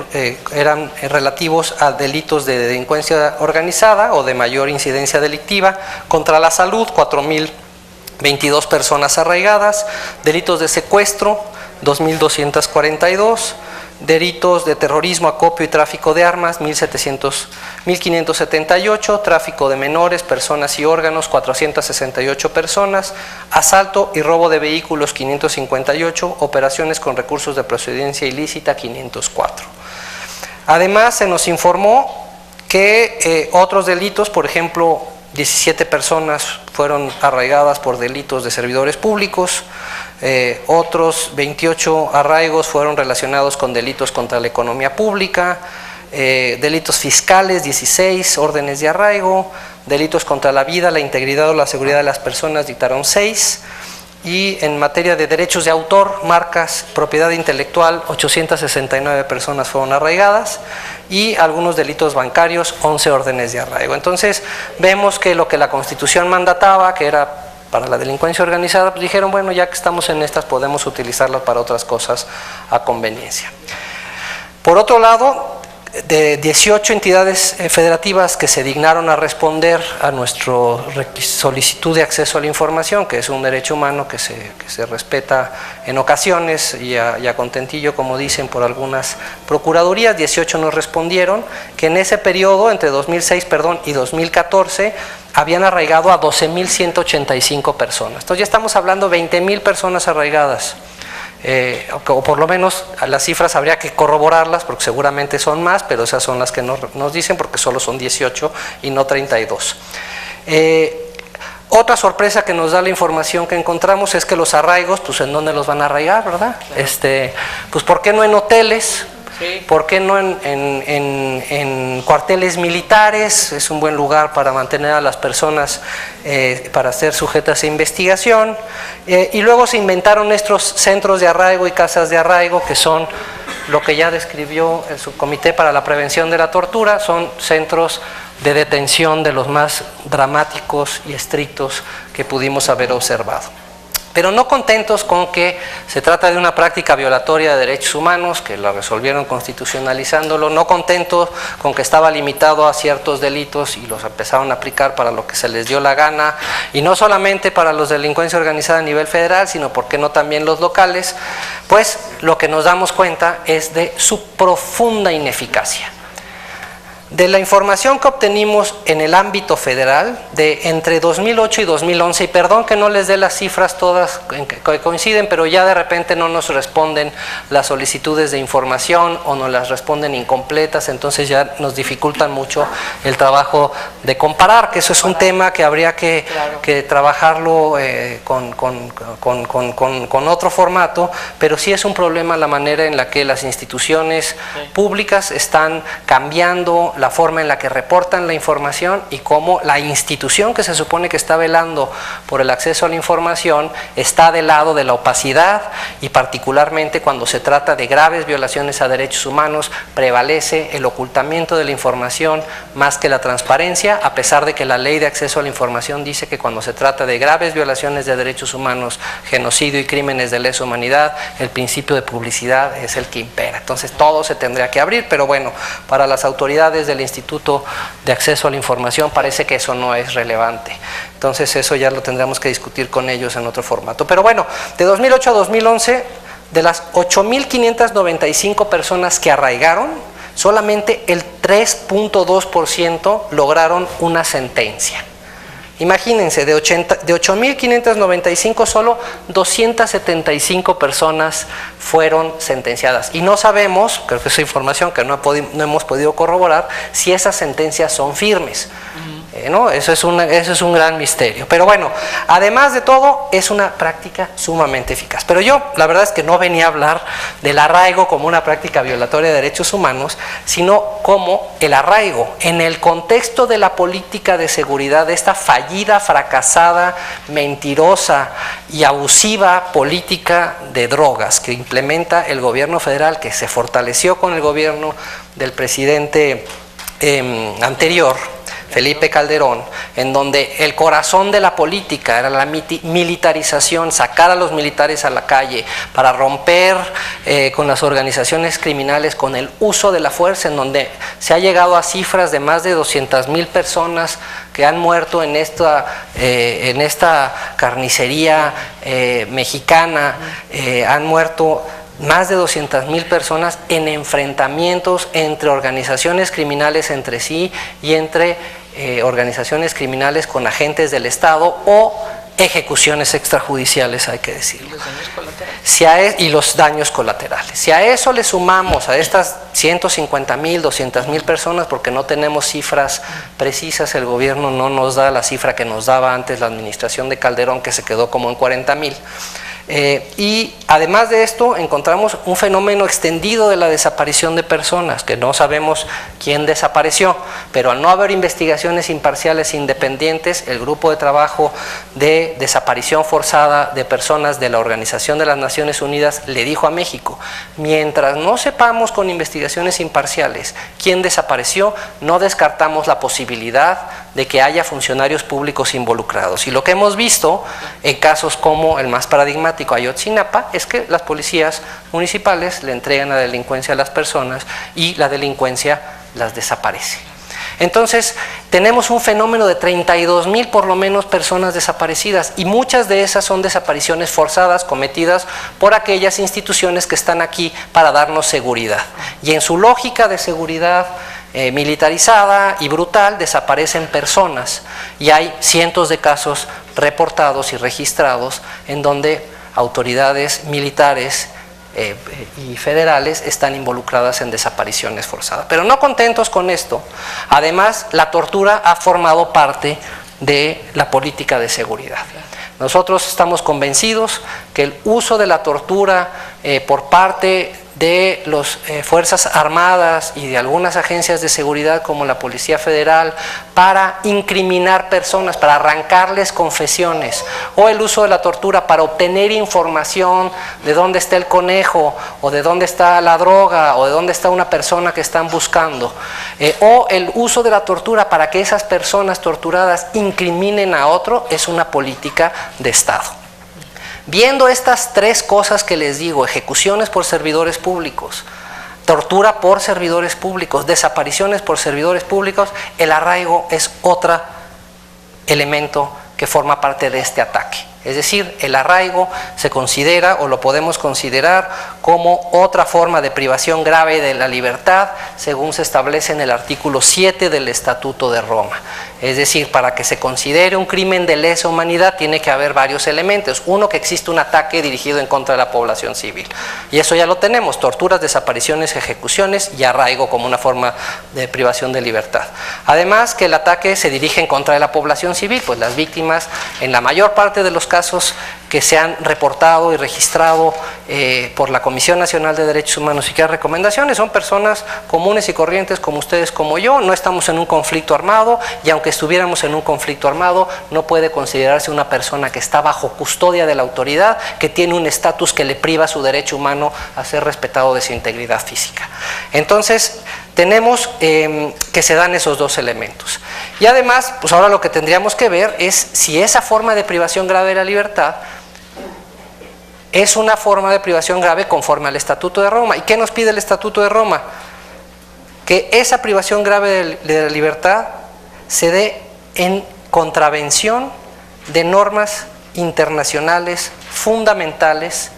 eran relativos a delitos de delincuencia organizada o de mayor incidencia delictiva, contra la salud, 4.022 personas arraigadas, delitos de secuestro, 2.242, delitos de terrorismo, acopio y tráfico de armas, 1.578, tráfico de menores, personas y órganos, 468 personas, asalto y robo de vehículos, 558, operaciones con recursos de procedencia ilícita, 504. Además, se nos informó que otros delitos, por ejemplo, 17 personas fueron arraigadas por delitos de servidores públicos, otros 28 arraigos fueron relacionados con delitos contra la economía pública, delitos fiscales 16 órdenes de arraigo, delitos contra la vida, la integridad o la seguridad de las personas dictaron 6, y en materia de derechos de autor, marcas, propiedad intelectual, 869 personas fueron arraigadas, y algunos delitos bancarios, 11 órdenes de arraigo. Entonces vemos que lo que la Constitución mandataba, que era para la delincuencia organizada, pues dijeron, bueno, ya que estamos en estas, podemos utilizarlas para otras cosas a conveniencia. Por otro lado, de 18 entidades federativas que se dignaron a responder a nuestra solicitud de acceso a la información, que es un derecho humano que se respeta en ocasiones y a contentillo, como dicen, por algunas procuradurías, 18 nos respondieron que en ese periodo, entre 2006 y 2014, habían arraigado a 12.185 personas. Entonces ya estamos hablando de 20.000 personas arraigadas. O por lo menos las cifras habría que corroborarlas porque seguramente son más, pero esas son las que nos dicen, porque solo son 18 y no 32. Otra sorpresa que nos da la información que encontramos es que los arraigos, pues ¿en dónde los van a arraigar, verdad? Pues ¿por qué no en hoteles? Sí. ¿Por qué no en cuarteles militares? Es un buen lugar para mantener a las personas para ser sujetas a investigación. Y luego se inventaron estos centros de arraigo y casas de arraigo, que son lo que ya describió el Subcomité para la Prevención de la Tortura, son centros de detención de los más dramáticos y estrictos que pudimos haber observado. Pero no contentos con que se trata de una práctica violatoria de derechos humanos, que la resolvieron constitucionalizándolo, no contentos con que estaba limitado a ciertos delitos y los empezaron a aplicar para lo que se les dio la gana, y no solamente para los de delincuencia organizada a nivel federal, sino por qué no también los locales, pues lo que nos damos cuenta es de su profunda ineficacia. De la información que obtenimos en el ámbito federal, de entre 2008 y 2011, y perdón que no les dé las cifras todas que coinciden, pero ya de repente no nos responden las solicitudes de información o nos las responden incompletas, entonces ya nos dificultan mucho el trabajo de comparar, que eso es un tema que habría que trabajarlo con otro formato, pero sí es un problema la manera en la que las instituciones públicas están cambiando la forma en la que reportan la información y cómo la institución que se supone que está velando por el acceso a la información está del lado de la opacidad, y particularmente cuando se trata de graves violaciones a derechos humanos prevalece el ocultamiento de la información más que la transparencia, a pesar de que la Ley de Acceso a la Información dice que cuando se trata de graves violaciones de derechos humanos, genocidio y crímenes de lesa humanidad, el principio de publicidad es el que impera. Entonces todo se tendría que abrir, pero bueno, para las autoridades del Instituto de Acceso a la Información parece que eso no es relevante. Entonces eso ya lo tendremos que discutir con ellos en otro formato. Pero bueno, de 2008 a 2011, de las 8.595 personas que arraigaron, solamente el 3.2% lograron una sentencia. Imagínense, de 8.595 solo 275 personas fueron sentenciadas. Y no sabemos, creo que es información que no hemos podido corroborar, si esas sentencias son firmes. ¿No? Eso es un gran misterio. Pero bueno, además de todo, es una práctica sumamente eficaz. Pero yo, la verdad es que no venía a hablar del arraigo como una práctica violatoria de derechos humanos, sino como el arraigo en el contexto de la política de seguridad, de esta fallida, fracasada, mentirosa y abusiva política de drogas que implementa el gobierno federal, que se fortaleció con el gobierno del presidente anterior, Felipe Calderón, en donde el corazón de la política era la militarización, sacar a los militares a la calle para romper con las organizaciones criminales, con el uso de la fuerza, en donde se ha llegado a cifras de más de 200,000 personas que han muerto en esta carnicería mexicana, han muerto más de 200,000 personas en enfrentamientos entre organizaciones criminales entre sí y entre organizaciones criminales con agentes del Estado o ejecuciones extrajudiciales, hay que decirlo. Los daños colaterales. Y los daños colaterales. Si a eso le sumamos a estas 150,000, 200,000 personas, porque no tenemos cifras precisas, el gobierno no nos da la cifra que nos daba antes la administración de Calderón, que se quedó como en 40,000. Y además de esto encontramos un fenómeno extendido de la desaparición de personas, que no sabemos quién desapareció, pero al no haber investigaciones imparciales e independientes, el grupo de trabajo de desaparición forzada de personas de la Organización de las Naciones Unidas le dijo a México: mientras no sepamos con investigaciones imparciales quién desapareció, no descartamos la posibilidad de que haya funcionarios públicos involucrados. Y lo que hemos visto en casos como el más paradigmático, Ayotzinapa, es que las policías municipales le entregan la delincuencia a las personas y la delincuencia las desaparece. Entonces, tenemos un fenómeno de 32,000 por lo menos personas desaparecidas, y muchas de esas son desapariciones forzadas cometidas por aquellas instituciones que están aquí para darnos seguridad. Y en su lógica de seguridad militarizada y brutal, desaparecen personas, y hay cientos de casos reportados y registrados en donde autoridades militares y federales están involucradas en desapariciones forzadas. Pero no contentos con esto, además la tortura ha formado parte de la política de seguridad. Nosotros estamos convencidos que el uso de la tortura por parte de las Fuerzas Armadas y de algunas agencias de seguridad como la Policía Federal para incriminar personas, para arrancarles confesiones, o el uso de la tortura para obtener información de dónde está el conejo, o de dónde está la droga, o de dónde está una persona que están buscando, o el uso de la tortura para que esas personas torturadas incriminen a otro, es una política de Estado. Viendo estas tres cosas que les digo: ejecuciones por servidores públicos, tortura por servidores públicos, desapariciones por servidores públicos, el arraigo es otro elemento que forma parte de este ataque. Es decir, el arraigo se considera, o lo podemos considerar, como otra forma de privación grave de la libertad, según se establece en el artículo 7 del Estatuto de Roma. Es decir, para que se considere un crimen de lesa humanidad tiene que haber varios elementos. Uno, que existe un ataque dirigido en contra de la población civil. Y eso ya lo tenemos: torturas, desapariciones, ejecuciones y arraigo como una forma de privación de libertad. Además, que el ataque se dirige en contra de la población civil, pues las víctimas, en la mayor parte de los casos que se han reportado y registrado por la Comisión Nacional de Derechos Humanos y que hay recomendaciones, son personas comunes y corrientes como ustedes, como yo. No estamos en un conflicto armado, y aunque estuviéramos en un conflicto armado, no puede considerarse una persona que está bajo custodia de la autoridad, que tiene un estatus que le priva su derecho humano a ser respetado de su integridad física. Entonces, tenemos que se dan esos dos elementos. Y además, pues ahora lo que tendríamos que ver es si esa forma de privación grave de la libertad es una forma de privación grave conforme al Estatuto de Roma. ¿Y qué nos pide el Estatuto de Roma? Que esa privación grave de la libertad se dé en contravención de normas internacionales fundamentales,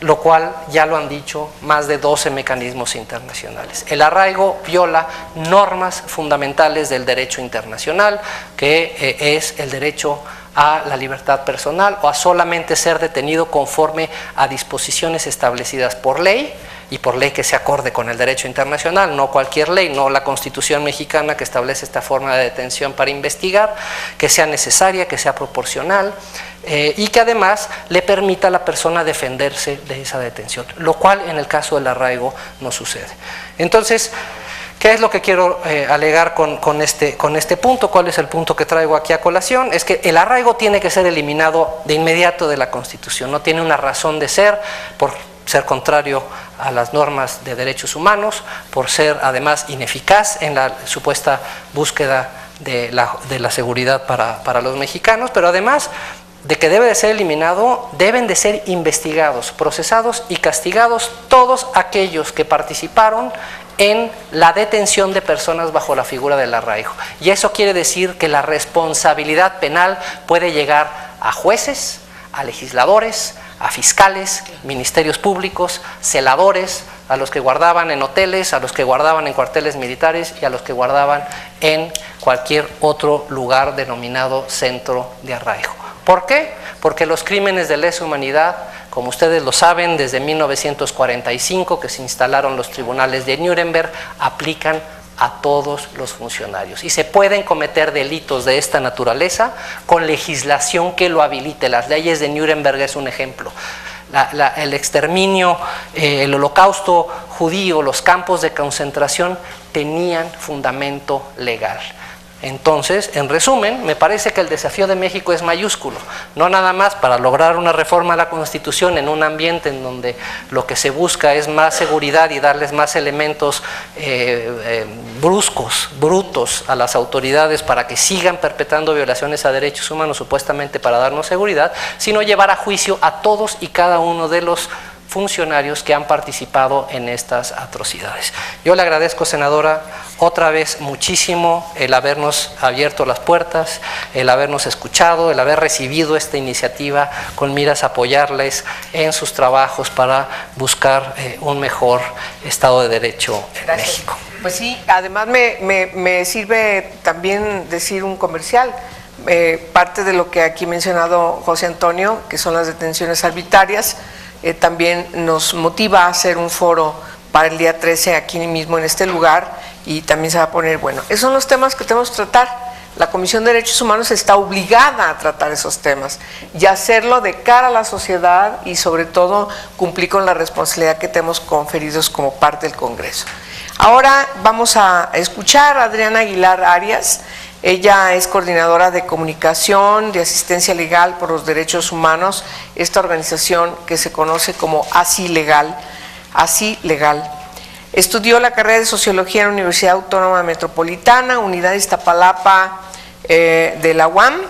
lo cual ya lo han dicho más de 12 mecanismos internacionales. El arraigo viola normas fundamentales del derecho internacional, que es el derecho a la libertad personal o a solamente ser detenido conforme a disposiciones establecidas por ley, y por ley que se acorde con el derecho internacional, no cualquier ley, no la Constitución mexicana que establece esta forma de detención para investigar, que sea necesaria, que sea proporcional, y que además le permita a la persona defenderse de esa detención, lo cual en el caso del arraigo no sucede. Entonces, ¿qué es lo que quiero alegar con este punto? ¿Cuál es el punto que traigo aquí a colación? Es que el arraigo tiene que ser eliminado de inmediato de la Constitución, no tiene una razón de ser, ser contrario a las normas de derechos humanos, por ser además ineficaz en la supuesta búsqueda de la seguridad para los mexicanos, pero además de que debe de ser eliminado, deben de ser investigados, procesados y castigados todos aquellos que participaron en la detención de personas bajo la figura del arraigo. Y eso quiere decir que la responsabilidad penal puede llegar a jueces, a legisladores, a fiscales, ministerios públicos, celadores, a los que guardaban en hoteles, a los que guardaban en cuarteles militares y a los que guardaban en cualquier otro lugar denominado centro de arraigo. ¿Por qué? Porque los crímenes de lesa humanidad, como ustedes lo saben, desde 1945 que se instalaron los tribunales de Nuremberg, aplican a todos los funcionarios y se pueden cometer delitos de esta naturaleza con legislación que lo habilite. Las leyes de Nuremberg es un ejemplo. El exterminio, el holocausto judío, los campos de concentración tenían fundamento legal. Entonces, en resumen, me parece que el desafío de México es mayúsculo, no nada más para lograr una reforma a la Constitución en un ambiente en donde lo que se busca es más seguridad y darles más elementos brutos a las autoridades para que sigan perpetrando violaciones a derechos humanos supuestamente para darnos seguridad, sino llevar a juicio a todos y cada uno de los funcionarios que han participado en estas atrocidades. Yo le agradezco, senadora, otra vez muchísimo el habernos abierto las puertas, el habernos escuchado, el haber recibido esta iniciativa con miras a apoyarles en sus trabajos para buscar un mejor Estado de Derecho en México. Pues sí, además me sirve también decir un comercial. Parte de lo que aquí ha mencionado José Antonio, que son las detenciones arbitrarias, también nos motiva a hacer un foro para el día 13 aquí mismo en este lugar y también se va a poner bueno. Esos son los temas que tenemos que tratar. La Comisión de Derechos Humanos está obligada a tratar esos temas y hacerlo de cara a la sociedad y sobre todo cumplir con la responsabilidad que tenemos conferidos como parte del Congreso. Ahora vamos a escuchar a Adriana Aguilar Arias. Ella es coordinadora de comunicación, de asistencia legal por los derechos humanos, esta organización que se conoce como Así Legal. Estudió la carrera de Sociología en la Universidad Autónoma Metropolitana, Unidad de Iztapalapa de la UAM,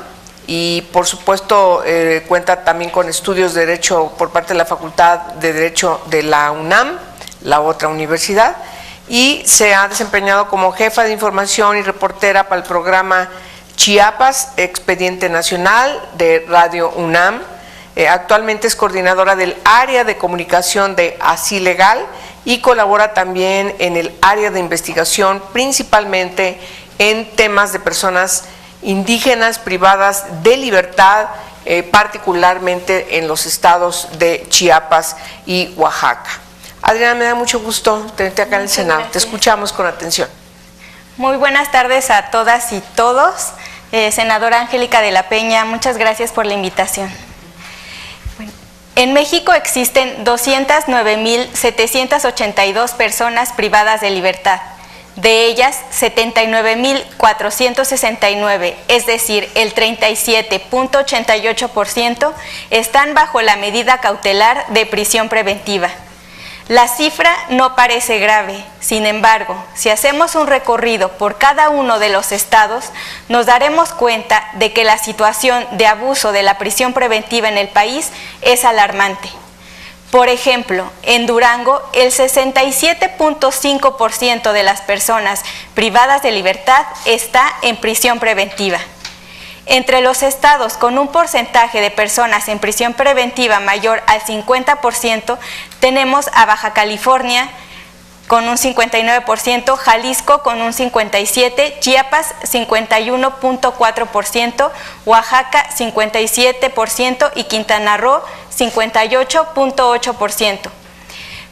y por supuesto cuenta también con estudios de Derecho por parte de la Facultad de Derecho de la UNAM, la otra universidad, y se ha desempeñado como jefa de información y reportera para el programa Chiapas, Expediente Nacional de Radio UNAM. Actualmente es coordinadora del área de comunicación de Así Legal y colabora también en el área de investigación, principalmente en temas de personas indígenas privadas de libertad, particularmente en los estados de Chiapas y Oaxaca. Adriana, me da mucho gusto tenerte acá en el Senado. Te escuchamos con atención. Muy buenas tardes a todas y todos. Senadora Angélica de la Peña, muchas gracias por la invitación. Bueno, en México existen 209.782 personas privadas de libertad. De ellas, 79.469, es decir, el 37.88%, están bajo la medida cautelar de prisión preventiva. La cifra no parece grave, sin embargo, si hacemos un recorrido por cada uno de los estados, nos daremos cuenta de que la situación de abuso de la prisión preventiva en el país es alarmante. Por ejemplo, en Durango, el 67.5% de las personas privadas de libertad está en prisión preventiva. Entre los estados con un porcentaje de personas en prisión preventiva mayor al 50%, tenemos a Baja California con un 59%, Jalisco con un 57%, Chiapas 51.4%, Oaxaca 57% y Quintana Roo 58.8%.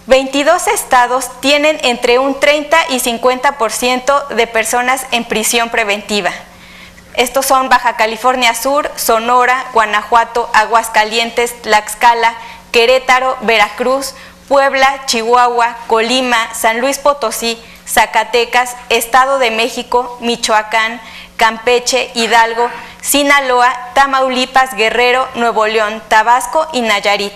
22 estados tienen entre un 30 y 50% de personas en prisión preventiva. Estos son Baja California Sur, Sonora, Guanajuato, Aguascalientes, Tlaxcala, Querétaro, Veracruz, Puebla, Chihuahua, Colima, San Luis Potosí, Zacatecas, Estado de México, Michoacán, Campeche, Hidalgo, Sinaloa, Tamaulipas, Guerrero, Nuevo León, Tabasco y Nayarit.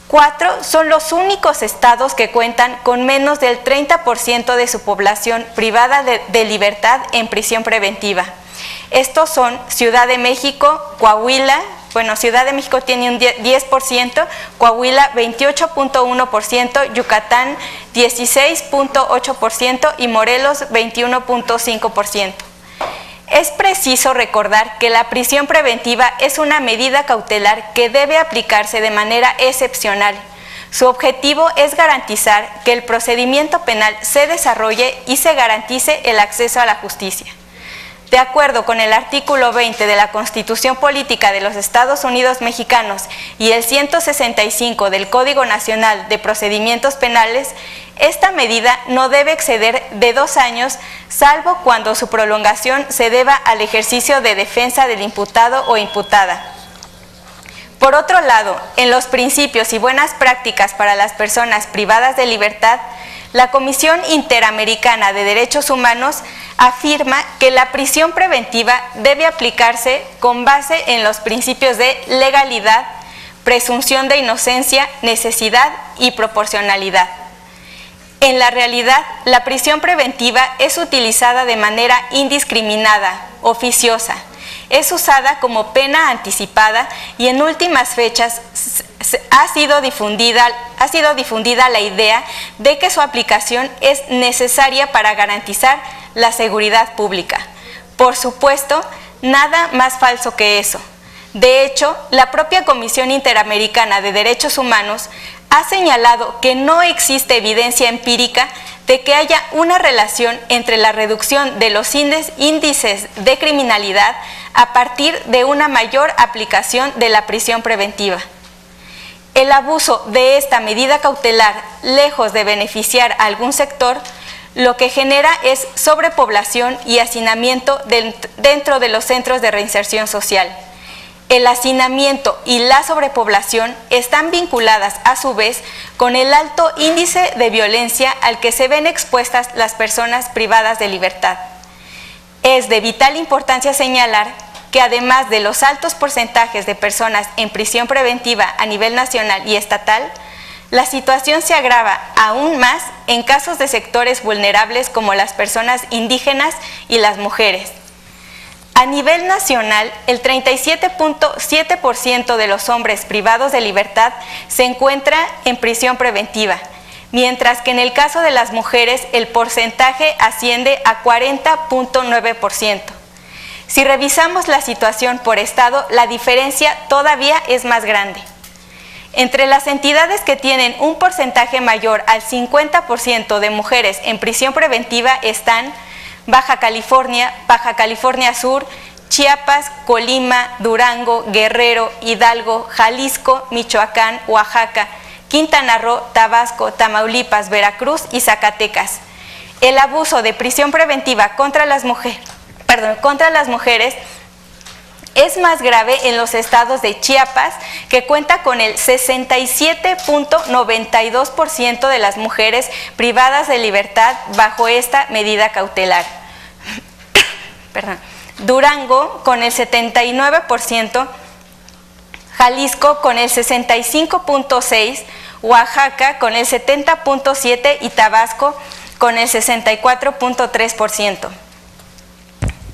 4 son los únicos estados que cuentan con menos del 30% de su población privada de libertad en prisión preventiva. Estos son Ciudad de México, Coahuila, Ciudad de México tiene un 10%, Coahuila 28.1%, Yucatán 16.8% y Morelos 21.5%. Es preciso recordar que la prisión preventiva es una medida cautelar que debe aplicarse de manera excepcional. Su objetivo es garantizar que el procedimiento penal se desarrolle y se garantice el acceso a la justicia. De acuerdo con el artículo 20 de la Constitución Política de los Estados Unidos Mexicanos y el 165 del Código Nacional de Procedimientos Penales, esta medida no debe exceder de 2 años, salvo cuando su prolongación se deba al ejercicio de defensa del imputado o imputada. Por otro lado, en los principios y buenas prácticas para las personas privadas de libertad, la Comisión Interamericana de Derechos Humanos afirma que la prisión preventiva debe aplicarse con base en los principios de legalidad, presunción de inocencia, necesidad y proporcionalidad. En la realidad, la prisión preventiva es utilizada de manera indiscriminada, oficiosa. Es usada como pena anticipada y en últimas fechas ha sido difundida la idea de que su aplicación es necesaria para garantizar la seguridad pública. Por supuesto, nada más falso que eso. De hecho, la propia Comisión Interamericana de Derechos Humanos ha señalado que no existe evidencia empírica de que haya una relación entre la reducción de los índices de criminalidad a partir de una mayor aplicación de la prisión preventiva. El abuso de esta medida cautelar, lejos de beneficiar a algún sector, lo que genera es sobrepoblación y hacinamiento dentro de los centros de reinserción social. El hacinamiento y la sobrepoblación están vinculadas a su vez con el alto índice de violencia al que se ven expuestas las personas privadas de libertad. Es de vital importancia señalar que además de los altos porcentajes de personas en prisión preventiva a nivel nacional y estatal, la situación se agrava aún más en casos de sectores vulnerables como las personas indígenas y las mujeres. A nivel nacional, el 37.7% de los hombres privados de libertad se encuentra en prisión preventiva, mientras que en el caso de las mujeres el porcentaje asciende a 40.9%. Si revisamos la situación por estado, la diferencia todavía es más grande. Entre las entidades que tienen un porcentaje mayor al 50% de mujeres en prisión preventiva están Baja California Sur, Chiapas, Colima, Durango, Guerrero, Hidalgo, Jalisco, Michoacán, Oaxaca, Quintana Roo, Tabasco, Tamaulipas, Veracruz y Zacatecas. El abuso de prisión preventiva contra las mujeres es más grave en los estados de Chiapas, que cuenta con el 67.92% de las mujeres privadas de libertad bajo esta medida cautelar. Durango con el 79%, Jalisco con el 65.6%, Oaxaca con el 70.7% y Tabasco con el 64.3%.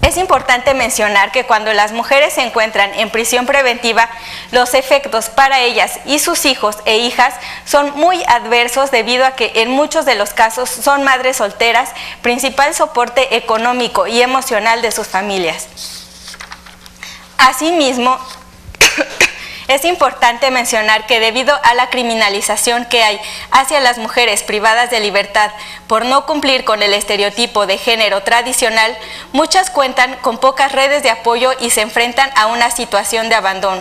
Es importante mencionar que cuando las mujeres se encuentran en prisión preventiva, los efectos para ellas y sus hijos e hijas son muy adversos debido a que en muchos de los casos son madres solteras, principal soporte económico y emocional de sus familias. Asimismo, es importante mencionar que debido a la criminalización que hay hacia las mujeres privadas de libertad por no cumplir con el estereotipo de género tradicional, muchas cuentan con pocas redes de apoyo y se enfrentan a una situación de abandono.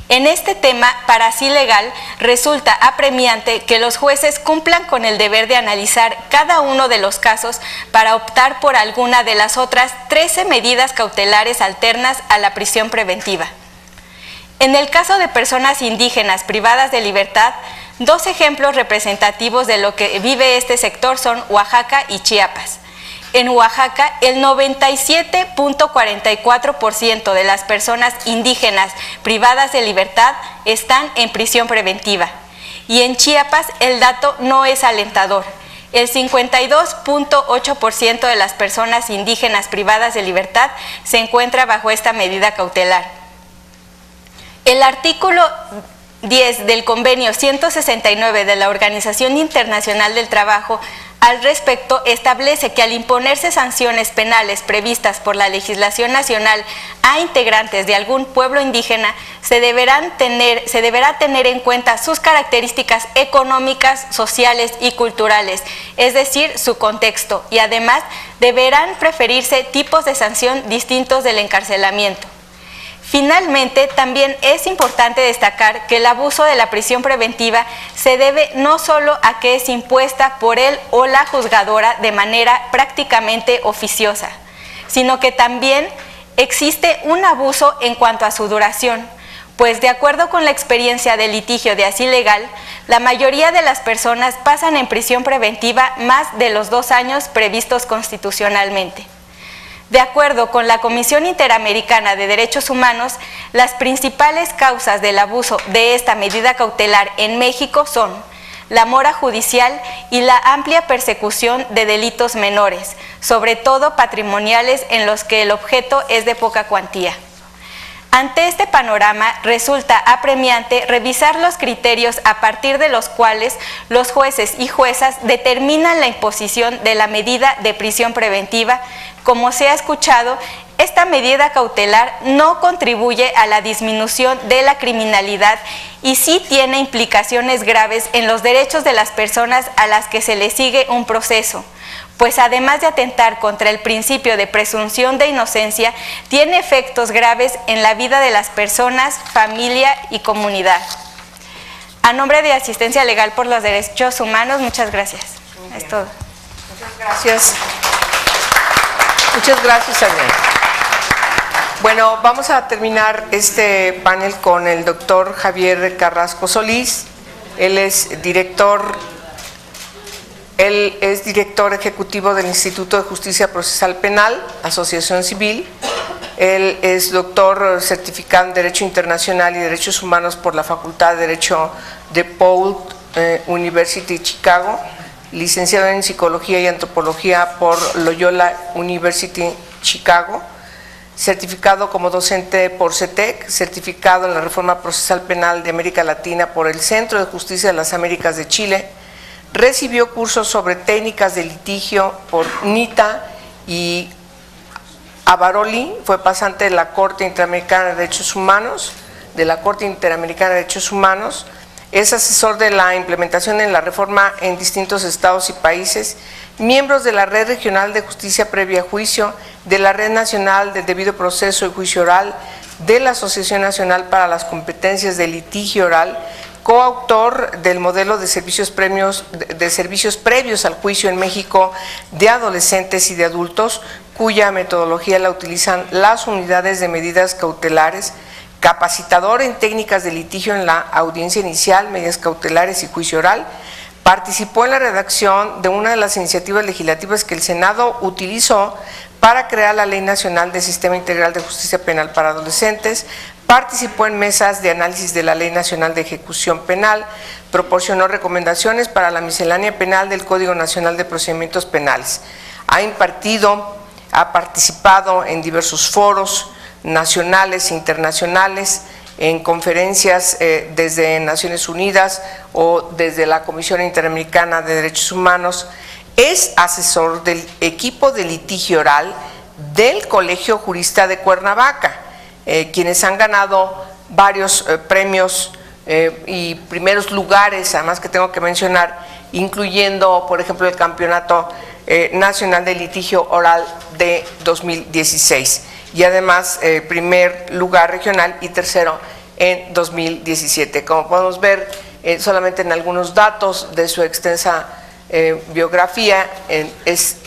En este tema parasilegal resulta apremiante que los jueces cumplan con el deber de analizar cada uno de los casos para optar por alguna de las otras 13 medidas cautelares alternas a la prisión preventiva. En el caso de personas indígenas privadas de libertad, 2 ejemplos representativos de lo que vive este sector son Oaxaca y Chiapas. En Oaxaca, el 97.44% de las personas indígenas privadas de libertad están en prisión preventiva. y en Chiapas el dato no es alentador. El 52.8% de las personas indígenas privadas de libertad se encuentra bajo esta medida cautelar. El artículo 10 del Convenio 169 de la Organización Internacional del Trabajo al respecto establece que al imponerse sanciones penales previstas por la legislación nacional a integrantes de algún pueblo indígena, se deberá tener en cuenta sus características económicas, sociales y culturales, es decir, su contexto, y además deberán preferirse tipos de sanción distintos del encarcelamiento. Finalmente, también es importante destacar que el abuso de la prisión preventiva se debe no solo a que es impuesta por él o la juzgadora de manera prácticamente oficiosa, sino que también existe un abuso en cuanto a su duración, pues de acuerdo con la experiencia de litigio de asilo legal, la mayoría de las personas pasan en prisión preventiva más de los 2 años previstos constitucionalmente. De acuerdo con la Comisión Interamericana de Derechos Humanos, las principales causas del abuso de esta medida cautelar en México son la mora judicial y la amplia persecución de delitos menores, sobre todo patrimoniales en los que el objeto es de poca cuantía. Ante este panorama, resulta apremiante revisar los criterios a partir de los cuales los jueces y juezas determinan la imposición de la medida de prisión preventiva. Como se ha escuchado, esta medida cautelar no contribuye a la disminución de la criminalidad y sí tiene implicaciones graves en los derechos de las personas a las que se les sigue un proceso, pues además de atentar contra el principio de presunción de inocencia, tiene efectos graves en la vida de las personas, familia y comunidad. A nombre de Asistencia Legal por los Derechos Humanos, muchas gracias. Es todo. Muchas gracias. Muchas gracias, Arlene. Bueno, vamos a terminar este panel con el doctor Javier Carrasco Solís. Él es director ejecutivo del Instituto de Justicia Procesal Penal, Asociación Civil. Él es doctor certificado en Derecho Internacional y Derechos Humanos por la Facultad de Derecho de Paul University Chicago, licenciado en Psicología y Antropología por Loyola University Chicago, certificado como docente por CETEC, certificado en la Reforma Procesal Penal de América Latina por el Centro de Justicia de las Américas de Chile. Recibió cursos sobre técnicas de litigio por NITA y Avaroli, fue pasante de la Corte Interamericana de Derechos Humanos, es asesor de la implementación en la reforma en distintos estados y países, miembros de la Red Regional de Justicia Previa a Juicio, de la Red Nacional de Debido Proceso y Juicio Oral, de la Asociación Nacional para las Competencias de Litigio Oral, coautor del modelo de servicios previos al juicio en México de adolescentes y de adultos, cuya metodología la utilizan las unidades de medidas cautelares, capacitador en técnicas de litigio en la audiencia inicial, medidas cautelares y juicio oral. Participó en la redacción de una de las iniciativas legislativas que el Senado utilizó para crear la Ley Nacional de Sistema Integral de Justicia Penal para Adolescentes. Participó en mesas de análisis de la Ley Nacional de Ejecución Penal, proporcionó recomendaciones para la miscelánea penal del Código Nacional de Procedimientos Penales. Ha participado en diversos foros nacionales e internacionales, en conferencias desde Naciones Unidas o desde la Comisión Interamericana de Derechos Humanos. Es asesor del equipo de litigio oral del Colegio Jurista de Cuernavaca, quienes han ganado varios premios y primeros lugares, además que tengo que mencionar, incluyendo, por ejemplo, el Campeonato Nacional de Litigio Oral de 2016. Y además primer lugar regional y tercero en 2017. Como podemos ver, solamente en algunos datos de su extensa biografía, es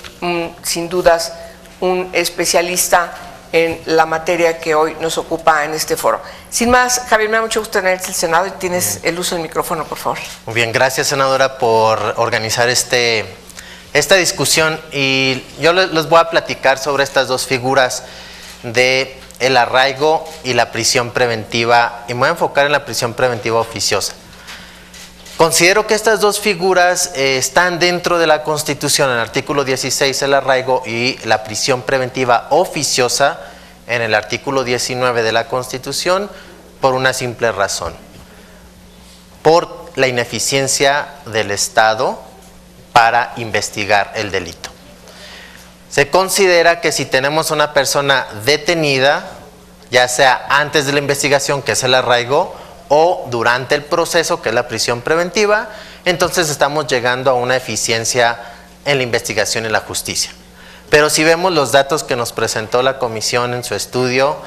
sin dudas un especialista en la materia que hoy nos ocupa en este foro. Sin más, Javier, me da mucho gusto tenerte en el Senado y tienes el uso del micrófono, por favor. Muy bien, gracias, senadora, por organizar esta discusión, y yo les voy a platicar sobre estas dos figuras de el arraigo y la prisión preventiva, y me voy a enfocar en la prisión preventiva oficiosa. Considero que estas dos figuras están dentro de la Constitución, en el artículo 16 el arraigo y la prisión preventiva oficiosa en el artículo 19 de la Constitución, por una simple razón: por la ineficiencia del Estado para investigar el delito. Se considera que si tenemos una persona detenida, ya sea antes de la investigación, que es el arraigo, o durante el proceso, que es la prisión preventiva, entonces estamos llegando a una eficiencia en la investigación y la justicia. Pero si vemos los datos que nos presentó la comisión en su estudio,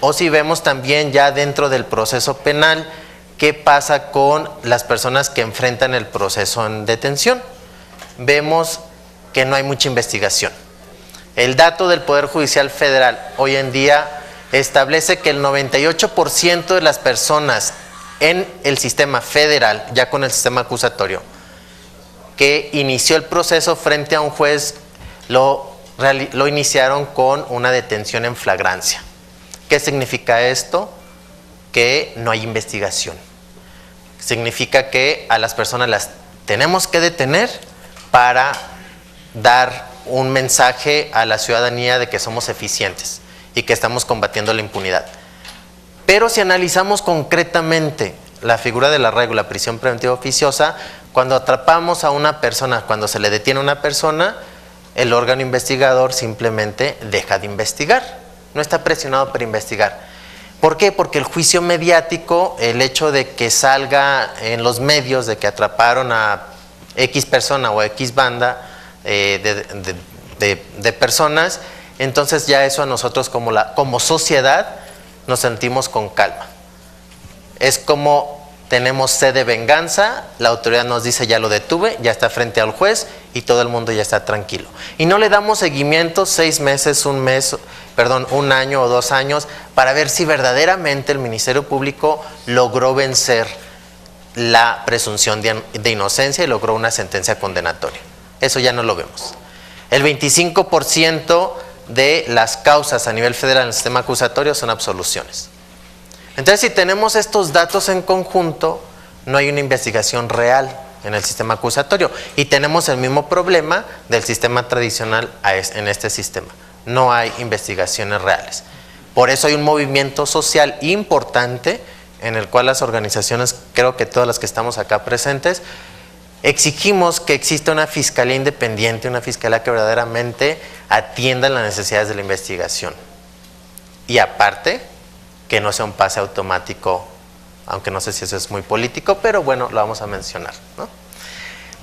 o si vemos también ya dentro del proceso penal, ¿qué pasa con las personas que enfrentan el proceso en detención? Vemos que no hay mucha investigación. El dato del Poder Judicial Federal hoy en día establece que el 98% de las personas en el sistema federal, ya con el sistema acusatorio, que inició el proceso frente a un juez, lo iniciaron con una detención en flagrancia. ¿Qué significa esto? Que no hay investigación. Significa que a las personas las tenemos que detener para dar un mensaje a la ciudadanía de que somos eficientes y que estamos combatiendo la impunidad. Pero si analizamos concretamente la figura del arraigo, la prisión preventiva oficiosa, cuando atrapamos a una persona, cuando se le detiene a una persona, el órgano investigador simplemente deja de investigar, no está presionado para investigar. ¿Por qué? Porque el juicio mediático, el hecho de que salga en los medios de que atraparon a X persona o X banda de personas, entonces ya eso a nosotros como sociedad nos sentimos con calma. Es como tenemos sed de venganza, la autoridad nos dice ya lo detuve, ya está frente al juez y todo el mundo ya está tranquilo. Y no le damos seguimiento 6 meses, un año o 2 años para ver si verdaderamente el Ministerio Público logró vencer la presunción de inocencia y logró una sentencia condenatoria. Eso ya no lo vemos. El 25% de las causas a nivel federal en el sistema acusatorio son absoluciones. Entonces, si tenemos estos datos en conjunto, no hay una investigación real en el sistema acusatorio y tenemos el mismo problema del sistema tradicional en este sistema. No hay investigaciones reales. Por eso hay un movimiento social importante en el cual las organizaciones, creo que todas las que estamos acá presentes, exigimos que exista una fiscalía independiente, una fiscalía que verdaderamente atienda las necesidades de la investigación. Y aparte, que no sea un pase automático, aunque no sé si eso es muy político, pero bueno, lo vamos a mencionar, ¿no?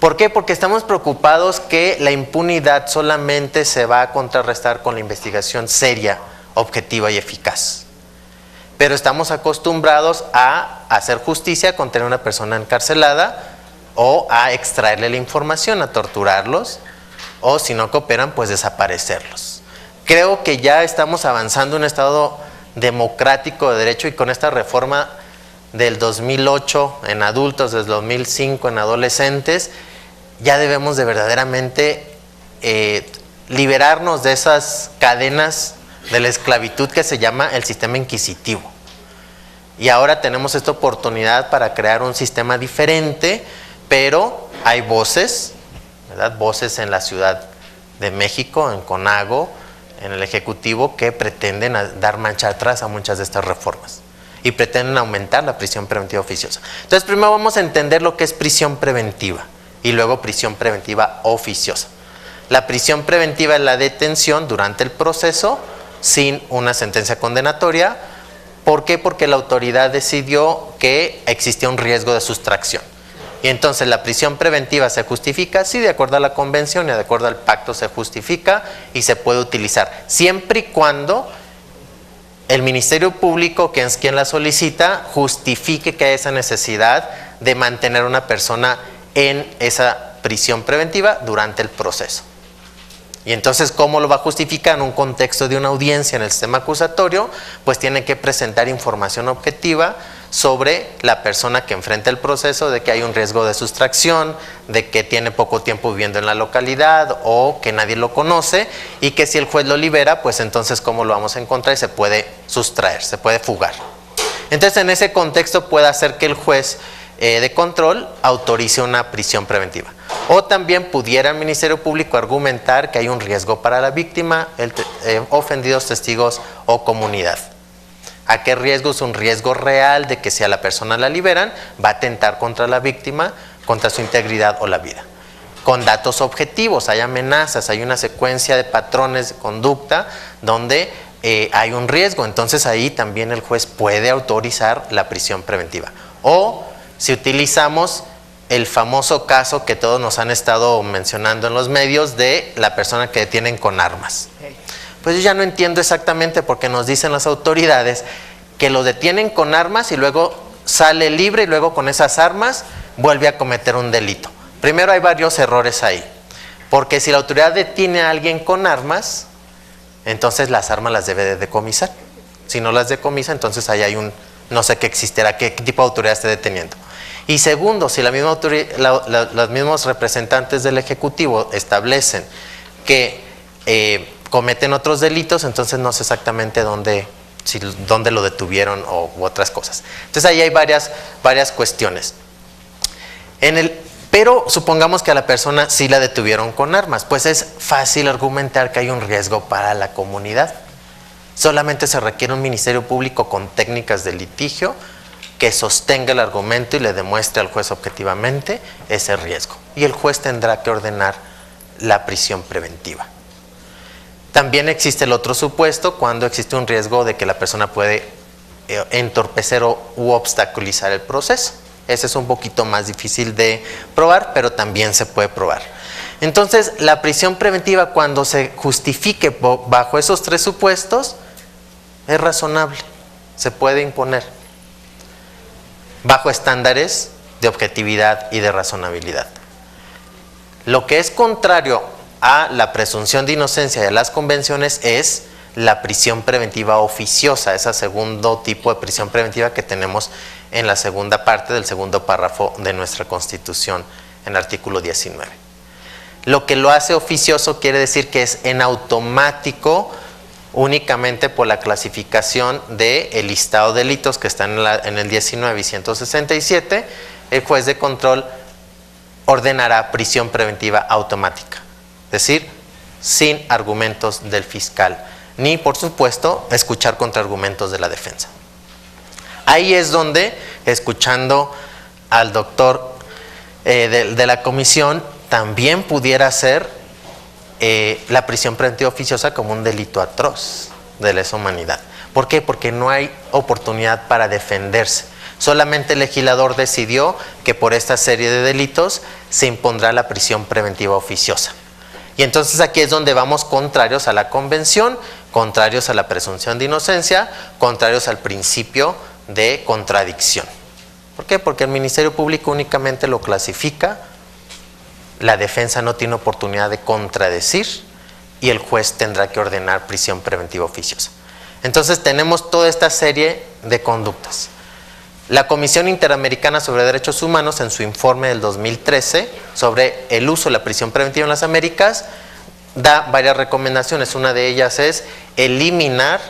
¿Por qué? Porque estamos preocupados que la impunidad solamente se va a contrarrestar con la investigación seria, objetiva y eficaz. Pero estamos acostumbrados a hacer justicia con tener una persona encarcelada, o a extraerle la información, a torturarlos, o si no cooperan, pues desaparecerlos. Creo que ya estamos avanzando en un Estado democrático de derecho y con esta reforma del 2008 en adultos, del 2005 en adolescentes, ya debemos de verdaderamente liberarnos de esas cadenas de la esclavitud que se llama el sistema inquisitivo. Y ahora tenemos esta oportunidad para crear un sistema diferente, pero hay voces, ¿verdad? Voces en la Ciudad de México, en CONAGO, en el Ejecutivo, que pretenden dar marcha atrás a muchas de estas reformas y pretenden aumentar la prisión preventiva oficiosa. Entonces, primero vamos a entender lo que es prisión preventiva y luego prisión preventiva oficiosa. La prisión preventiva es la detención durante el proceso sin una sentencia condenatoria. ¿Por qué? Porque la autoridad decidió que existía un riesgo de sustracción. Y entonces la prisión preventiva se justifica, sí, de acuerdo a la convención y de acuerdo al pacto se justifica y se puede utilizar, siempre y cuando el Ministerio Público, que es quien la solicita, justifique que hay esa necesidad de mantener a una persona en esa prisión preventiva durante el proceso. Y entonces, ¿cómo lo va a justificar? En un contexto de una audiencia en el sistema acusatorio, pues tiene que presentar información objetiva sobre la persona que enfrenta el proceso, de que hay un riesgo de sustracción, de que tiene poco tiempo viviendo en la localidad o que nadie lo conoce, y que si el juez lo libera, pues entonces ¿cómo lo vamos a encontrar? Y se puede sustraer, se puede fugar. Entonces, en ese contexto puede hacer que el juez de control autorice una prisión preventiva. O también pudiera el Ministerio Público argumentar que hay un riesgo para la víctima, ofendidos, testigos o comunidad. ¿A qué riesgo? Es un riesgo real de que si a la persona la liberan, va a atentar contra la víctima, contra su integridad o la vida. Con datos objetivos, hay amenazas, hay una secuencia de patrones de conducta donde hay un riesgo. Entonces ahí también el juez puede autorizar la prisión preventiva. O si utilizamos el famoso caso que todos nos han estado mencionando en los medios de la persona que detienen con armas. Pues yo ya no entiendo exactamente por qué nos dicen las autoridades que lo detienen con armas y luego sale libre y luego con esas armas vuelve a cometer un delito. Primero hay varios errores ahí, porque si la autoridad detiene a alguien con armas, entonces las armas las debe de decomisar. Si no las decomisa, entonces ahí hay un, no sé qué existirá, qué tipo de autoridad esté deteniendo. Y segundo, si la misma los mismos representantes del Ejecutivo establecen que cometen otros delitos, entonces no sé exactamente dónde lo detuvieron u otras cosas. Entonces ahí hay varias cuestiones. Pero supongamos que a la persona sí la detuvieron con armas, pues es fácil argumentar que hay un riesgo para la comunidad. Solamente se requiere un Ministerio Público con técnicas de litigio que sostenga el argumento y le demuestre al juez objetivamente ese riesgo. Y el juez tendrá que ordenar la prisión preventiva. También existe el otro supuesto cuando existe un riesgo de que la persona puede entorpecer u obstaculizar el proceso. Ese es un poquito más difícil de probar, pero también se puede probar. Entonces, la prisión preventiva, cuando se justifique bajo esos tres supuestos, es razonable, se puede imponer, bajo estándares de objetividad y de razonabilidad. Lo que es contrario a la presunción de inocencia y a las convenciones es la prisión preventiva oficiosa, ese segundo tipo de prisión preventiva que tenemos en la segunda parte del segundo párrafo de nuestra Constitución, en el artículo 19. Lo que lo hace oficioso quiere decir que es en automático únicamente por la clasificación del listado de delitos que están en el 19 y 167, el juez de control ordenará prisión preventiva automática, es decir, sin argumentos del fiscal, ni por supuesto escuchar contraargumentos de la defensa. Ahí es donde, escuchando al doctor de la comisión, también pudiera ser la prisión preventiva oficiosa como un delito atroz de lesa humanidad. ¿Por qué? Porque no hay oportunidad para defenderse. Solamente el legislador decidió que por esta serie de delitos se impondrá la prisión preventiva oficiosa. Y entonces aquí es donde vamos contrarios a la convención, contrarios a la presunción de inocencia, contrarios al principio de contradicción. ¿Por qué? Porque el Ministerio Público únicamente lo clasifica, la defensa no tiene oportunidad de contradecir y el juez tendrá que ordenar prisión preventiva oficiosa. Entonces tenemos toda esta serie de conductas. La Comisión Interamericana sobre Derechos Humanos, en su informe del 2013 sobre el uso de la prisión preventiva en las Américas, da varias recomendaciones. Una de ellas es eliminar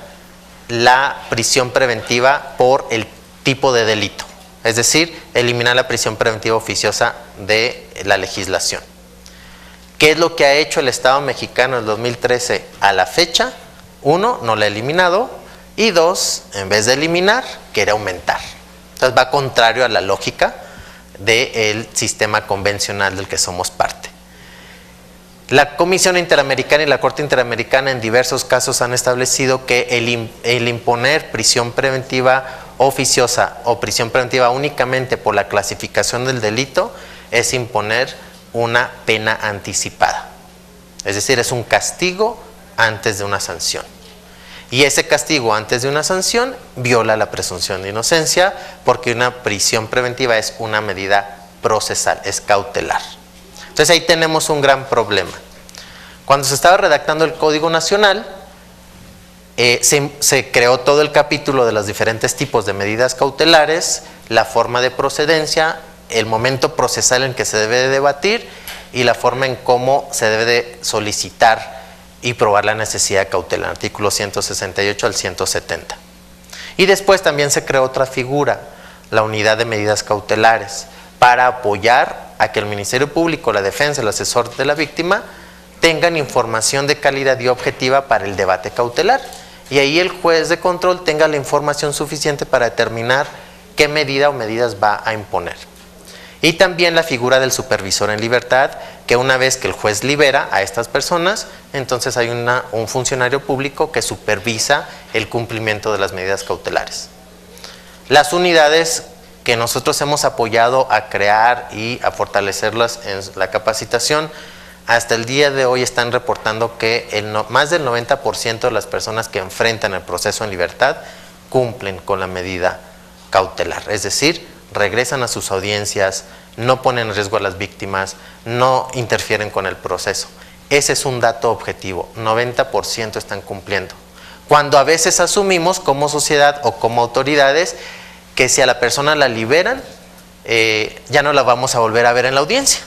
la prisión preventiva por el tipo de delito, es decir, eliminar la prisión preventiva oficiosa de la legislación. ¿Qué es lo que ha hecho el Estado mexicano en el 2013 a la fecha? 1, no la ha eliminado, y 2, en vez de eliminar, quiere aumentar. Entonces va contrario a la lógica del sistema convencional del que somos parte. La Comisión Interamericana y la Corte Interamericana en diversos casos han establecido que el imponer prisión preventiva oficiosa o prisión preventiva únicamente por la clasificación del delito es imponer una pena anticipada. Es decir, es un castigo antes de una sanción. Y ese castigo antes de una sanción viola la presunción de inocencia porque una prisión preventiva es una medida procesal, es cautelar. Entonces ahí tenemos un gran problema. Cuando se estaba redactando el Código Nacional, se creó todo el capítulo de los diferentes tipos de medidas cautelares, la forma de procedencia, el momento procesal en que se debe de debatir y la forma en cómo se debe de solicitar y probar la necesidad cautelar, artículo 168 al 170. Y después también se creó otra figura, la unidad de medidas cautelares para apoyar a que el Ministerio Público, la defensa, el asesor de la víctima tengan información de calidad y objetiva para el debate cautelar. Y ahí el juez de control tenga la información suficiente para determinar qué medida o medidas va a imponer. Y también la figura del supervisor en libertad, que una vez que el juez libera a estas personas, entonces hay un funcionario público que supervisa el cumplimiento de las medidas cautelares. Las unidades que nosotros hemos apoyado a crear y a fortalecerlas en la capacitación, hasta el día de hoy están reportando que más del 90% de las personas que enfrentan el proceso en libertad cumplen con la medida cautelar, es decir, regresan a sus audiencias, no ponen en riesgo a las víctimas, no interfieren con el proceso. Ese es un dato objetivo, 90% están cumpliendo. Cuando a veces asumimos como sociedad o como autoridades que si a la persona la liberan, ya no la vamos a volver a ver en la audiencia,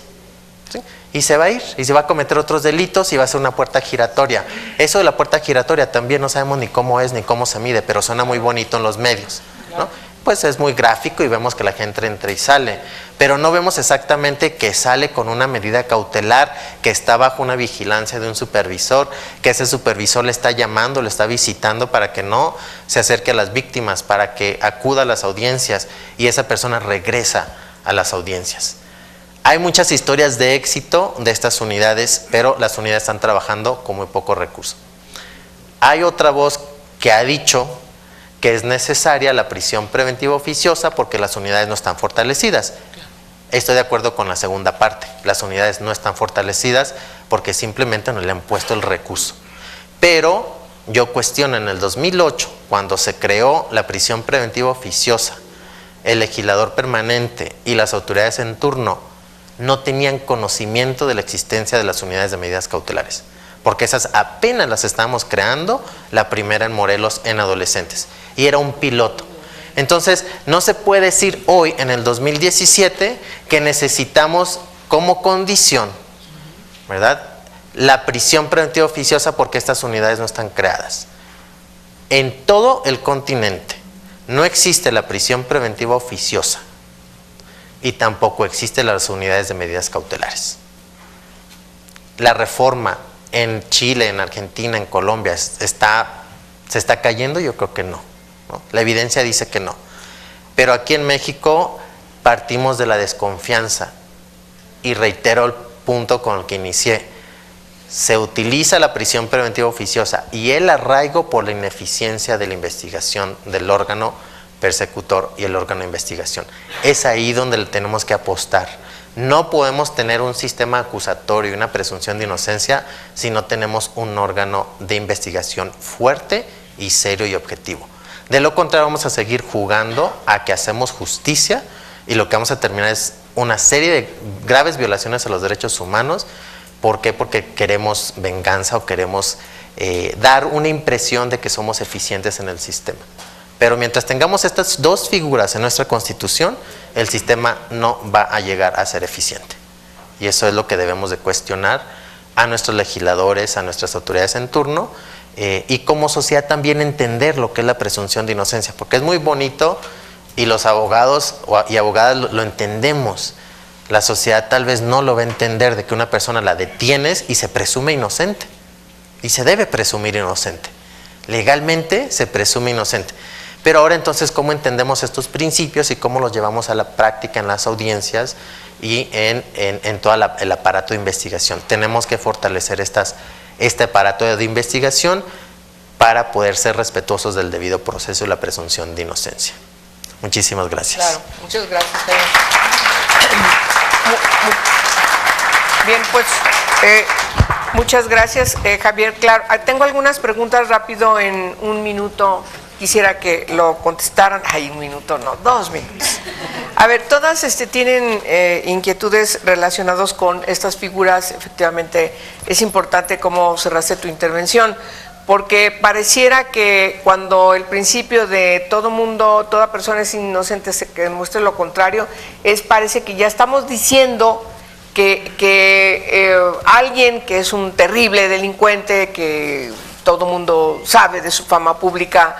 ¿sí? Y se va a ir, y se va a cometer otros delitos y va a ser una puerta giratoria. Eso de la puerta giratoria también no sabemos ni cómo es ni cómo se mide, pero suena muy bonito en los medios, ¿no? Pues es muy gráfico y vemos que la gente entra y sale, pero no vemos exactamente que sale con una medida cautelar, que está bajo una vigilancia de un supervisor, que ese supervisor le está llamando, le está visitando para que no se acerque a las víctimas, para que acuda a las audiencias y esa persona regresa a las audiencias. Hay muchas historias de éxito de estas unidades, pero las unidades están trabajando con muy poco recurso. Hay otra voz que ha dicho que es necesaria la prisión preventiva oficiosa porque las unidades no están fortalecidas. Estoy de acuerdo con la segunda parte, las unidades no están fortalecidas porque simplemente no le han puesto el recurso. Pero yo cuestiono en el 2008, cuando se creó la prisión preventiva oficiosa, el legislador permanente y las autoridades en turno no tenían conocimiento de la existencia de las unidades de medidas cautelares, porque esas apenas las estábamos creando, la primera en Morelos en adolescentes, y era un piloto. Entonces, no se puede decir hoy, en el 2017, que necesitamos como condición, ¿verdad?, la prisión preventiva oficiosa porque estas unidades no están creadas. En todo el continente no existe la prisión preventiva oficiosa y tampoco existen las unidades de medidas cautelares. La reforma en Chile, en Argentina, en Colombia, ¿se está cayendo? Yo creo que no, ¿no? La evidencia dice que no. Pero aquí en México partimos de la desconfianza y reitero el punto con el que inicié. Se utiliza la prisión preventiva oficiosa y el arraigo por la ineficiencia de la investigación del órgano persecutor y el órgano de investigación. Es ahí donde le tenemos que apostar. No podemos tener un sistema acusatorio y una presunción de inocencia si no tenemos un órgano de investigación fuerte y serio y objetivo. De lo contrario, vamos a seguir jugando a que hacemos justicia y lo que vamos a terminar es una serie de graves violaciones a los derechos humanos. ¿Por qué? Porque queremos venganza o queremos dar una impresión de que somos eficientes en el sistema. Pero mientras tengamos estas dos figuras en nuestra Constitución, el sistema no va a llegar a ser eficiente. Y eso es lo que debemos de cuestionar a nuestros legisladores, a nuestras autoridades en turno, y como sociedad también entender lo que es la presunción de inocencia, porque es muy bonito y los abogados y abogadas lo entendemos. La sociedad tal vez no lo va a entender, de que una persona la detienes y se presume inocente. Y se debe presumir inocente. Legalmente se presume inocente. Pero ahora entonces, ¿cómo entendemos estos principios y cómo los llevamos a la práctica en las audiencias y en todo el aparato de investigación? Tenemos que fortalecer este aparato de investigación para poder ser respetuosos del debido proceso y la presunción de inocencia. Muchísimas gracias. Claro, muchas gracias. Bien, pues muchas gracias, Javier. Claro, tengo algunas preguntas rápido en un minuto. Quisiera que lo contestaran. Ay, un minuto, no, 2 minutos. A ver, todas tienen inquietudes relacionadas con estas figuras. Efectivamente, es importante cómo cerraste tu intervención, porque pareciera que cuando el principio de todo mundo, toda persona es inocente, que demuestre lo contrario, parece que ya estamos diciendo que alguien que es un terrible delincuente, que todo mundo sabe de su fama pública,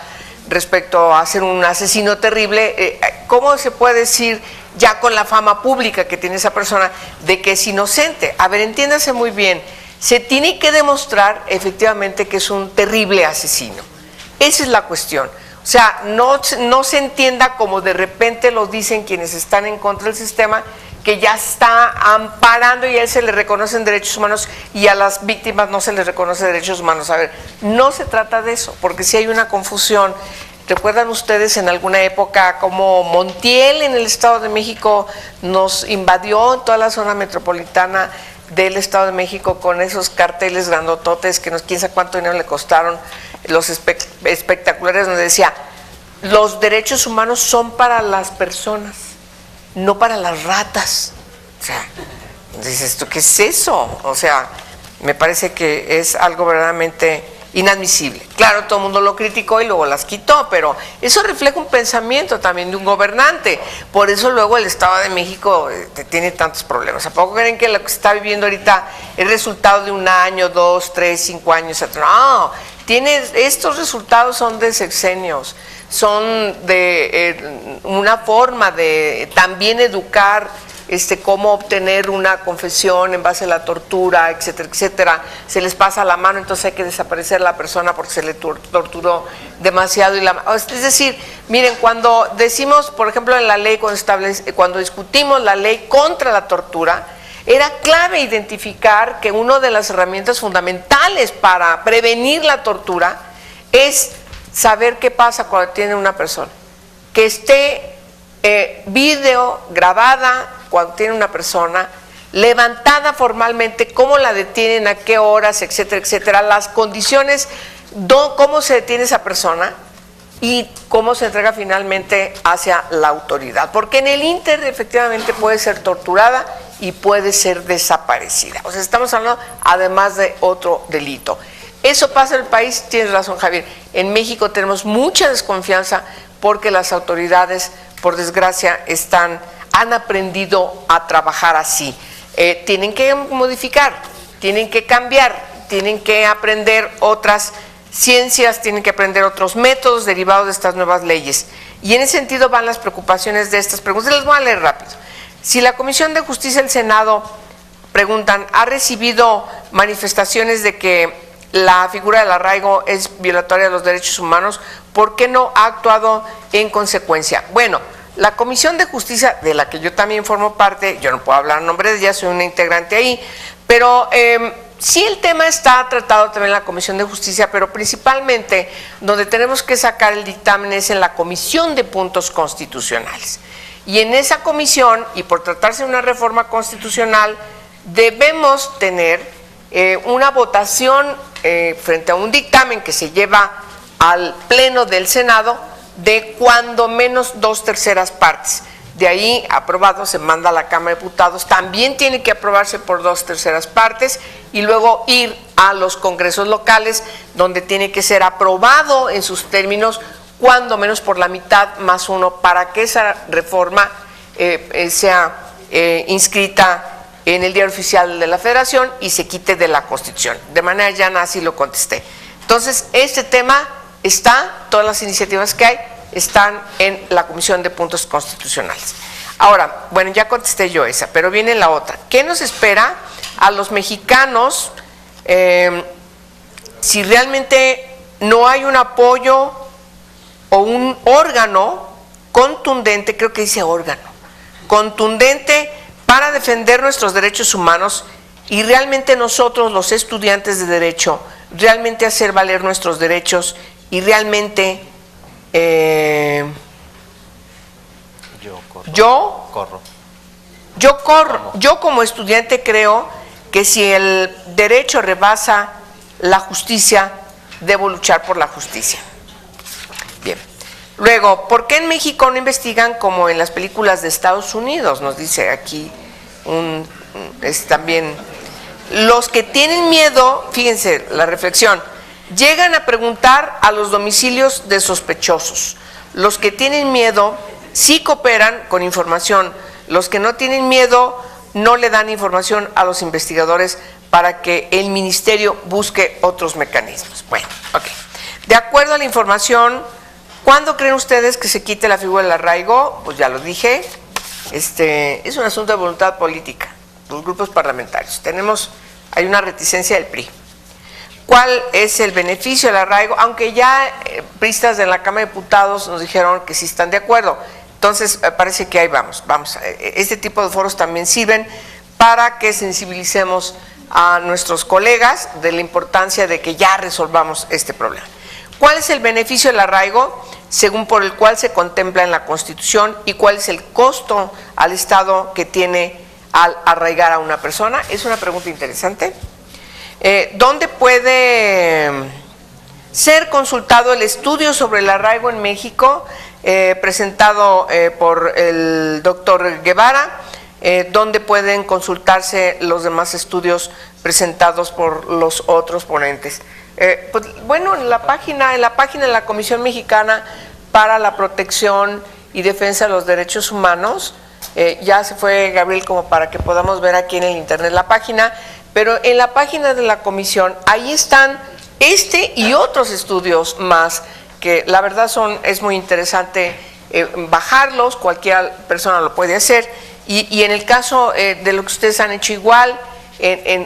respecto a ser un asesino terrible, ¿cómo se puede decir ya con la fama pública que tiene esa persona de que es inocente? A ver, entiéndase muy bien, se tiene que demostrar efectivamente que es un terrible asesino. Esa es la cuestión. O sea, no se entienda como de repente lo dicen quienes están en contra del sistema, que ya está amparando y a él se le reconocen derechos humanos y a las víctimas no se les reconoce derechos humanos. A ver, no se trata de eso, porque sí hay una confusión. ¿Recuerdan ustedes en alguna época como Montiel en el Estado de México nos invadió en toda la zona metropolitana del Estado de México con esos carteles grandototes que quién sabe cuánto dinero le costaron, los espectaculares, donde decía, los derechos humanos son para las personas, no para las ratas? O sea, dices tú, ¿qué es eso? O sea, me parece que es algo verdaderamente inadmisible. Claro, todo el mundo lo criticó y luego las quitó, pero eso refleja un pensamiento también de un gobernante. Por eso luego el Estado de México tiene tantos problemas. ¿A poco creen que lo que se está viviendo ahorita es resultado de un año, 2, 3, 5 años? No, estos resultados son de sexenios, son de una forma de también educar cómo obtener una confesión en base a la tortura, etcétera, etcétera. Se les pasa la mano, entonces hay que desaparecer a la persona porque se le torturó demasiado. Es decir, miren, cuando decimos, por ejemplo, en la ley, cuando discutimos la ley contra la tortura, era clave identificar que una de las herramientas fundamentales para prevenir la tortura es saber qué pasa cuando tiene una persona, que esté video grabada cuando tiene una persona, levantada formalmente, cómo la detienen, a qué horas, etcétera, etcétera, las condiciones, cómo se detiene esa persona y cómo se entrega finalmente hacia la autoridad. Porque en el ínter efectivamente puede ser torturada y puede ser desaparecida. O sea, estamos hablando además de otro delito. Eso pasa en el país, tienes razón, Javier. En México tenemos mucha desconfianza porque las autoridades, por desgracia, han aprendido a trabajar así. Tienen que modificar, tienen que cambiar, tienen que aprender otras ciencias, tienen que aprender otros métodos derivados de estas nuevas leyes. Y en ese sentido van las preocupaciones de estas preguntas. Les voy a leer rápido. Si la Comisión de Justicia del Senado, preguntan, ¿ha recibido manifestaciones de que la figura del arraigo es violatoria de los derechos humanos? ¿Por qué no ha actuado en consecuencia? Bueno, la Comisión de Justicia, de la que yo también formo parte, yo no puedo hablar en nombre de ella, soy una integrante ahí, pero sí el tema está tratado también en la Comisión de Justicia, pero principalmente donde tenemos que sacar el dictamen es en la Comisión de Puntos Constitucionales. Y en esa comisión, y por tratarse de una reforma constitucional, debemos tener una votación frente a un dictamen que se lleva al Pleno del Senado, de cuando menos 2/3 partes. De ahí, aprobado, se manda a la Cámara de Diputados, también tiene que aprobarse por 2/3 partes y luego ir a los congresos locales, donde tiene que ser aprobado en sus términos, cuando menos por la mitad más uno, para que esa reforma sea inscrita en el Diario Oficial de la Federación y se quite de la Constitución. De manera llana así lo contesté. Entonces, este tema todas las iniciativas que hay están en la Comisión de Puntos Constitucionales. Ahora, bueno, ya contesté yo esa, pero viene la otra. ¿Qué nos espera a los mexicanos si realmente no hay un apoyo o un órgano contundente, creo que dice órgano, contundente para defender nuestros derechos humanos y realmente nosotros, los estudiantes de Derecho, realmente hacer valer nuestros derechos y realmente yo como estudiante creo que si el derecho rebasa la justicia, debo luchar por la justicia. Bien. Luego, ¿por qué en México no investigan como en las películas de Estados Unidos? Nos dice aquí también los que tienen miedo, fíjense la reflexión, llegan a preguntar a los domicilios de sospechosos. Los que tienen miedo sí cooperan con información. Los que no tienen miedo no le dan información a los investigadores para que el ministerio busque otros mecanismos. Bueno, ok. De acuerdo a la información ¿Cuándo creen ustedes que se quite la figura del arraigo? Pues ya lo dije, es un asunto de voluntad política, los grupos parlamentarios. Hay una reticencia del PRI. ¿Cuál es el beneficio del arraigo? Aunque ya priistas de la Cámara de Diputados nos dijeron que sí están de acuerdo. Entonces, parece que ahí vamos. Este tipo de foros también sirven para que sensibilicemos a nuestros colegas de la importancia de que ya resolvamos este problema. ¿Cuál es el beneficio del arraigo? Según por el cual se contempla en la Constitución, y cuál es el costo al Estado que tiene al arraigar a una persona. Es una pregunta interesante. ¿Dónde puede ser consultado el estudio sobre el arraigo en México, presentado por el doctor Guevara? ¿Dónde pueden consultarse los demás estudios presentados por los otros ponentes? Pues, bueno, en la página de la Comisión Mexicana para la Protección y Defensa de los Derechos Humanos. Ya se fue Gabriel como para que podamos ver aquí en el internet la página, pero en la página de la comisión ahí están y otros estudios más que la verdad es muy interesante bajarlos, cualquier persona lo puede hacer, y en el caso de lo que ustedes han hecho igual,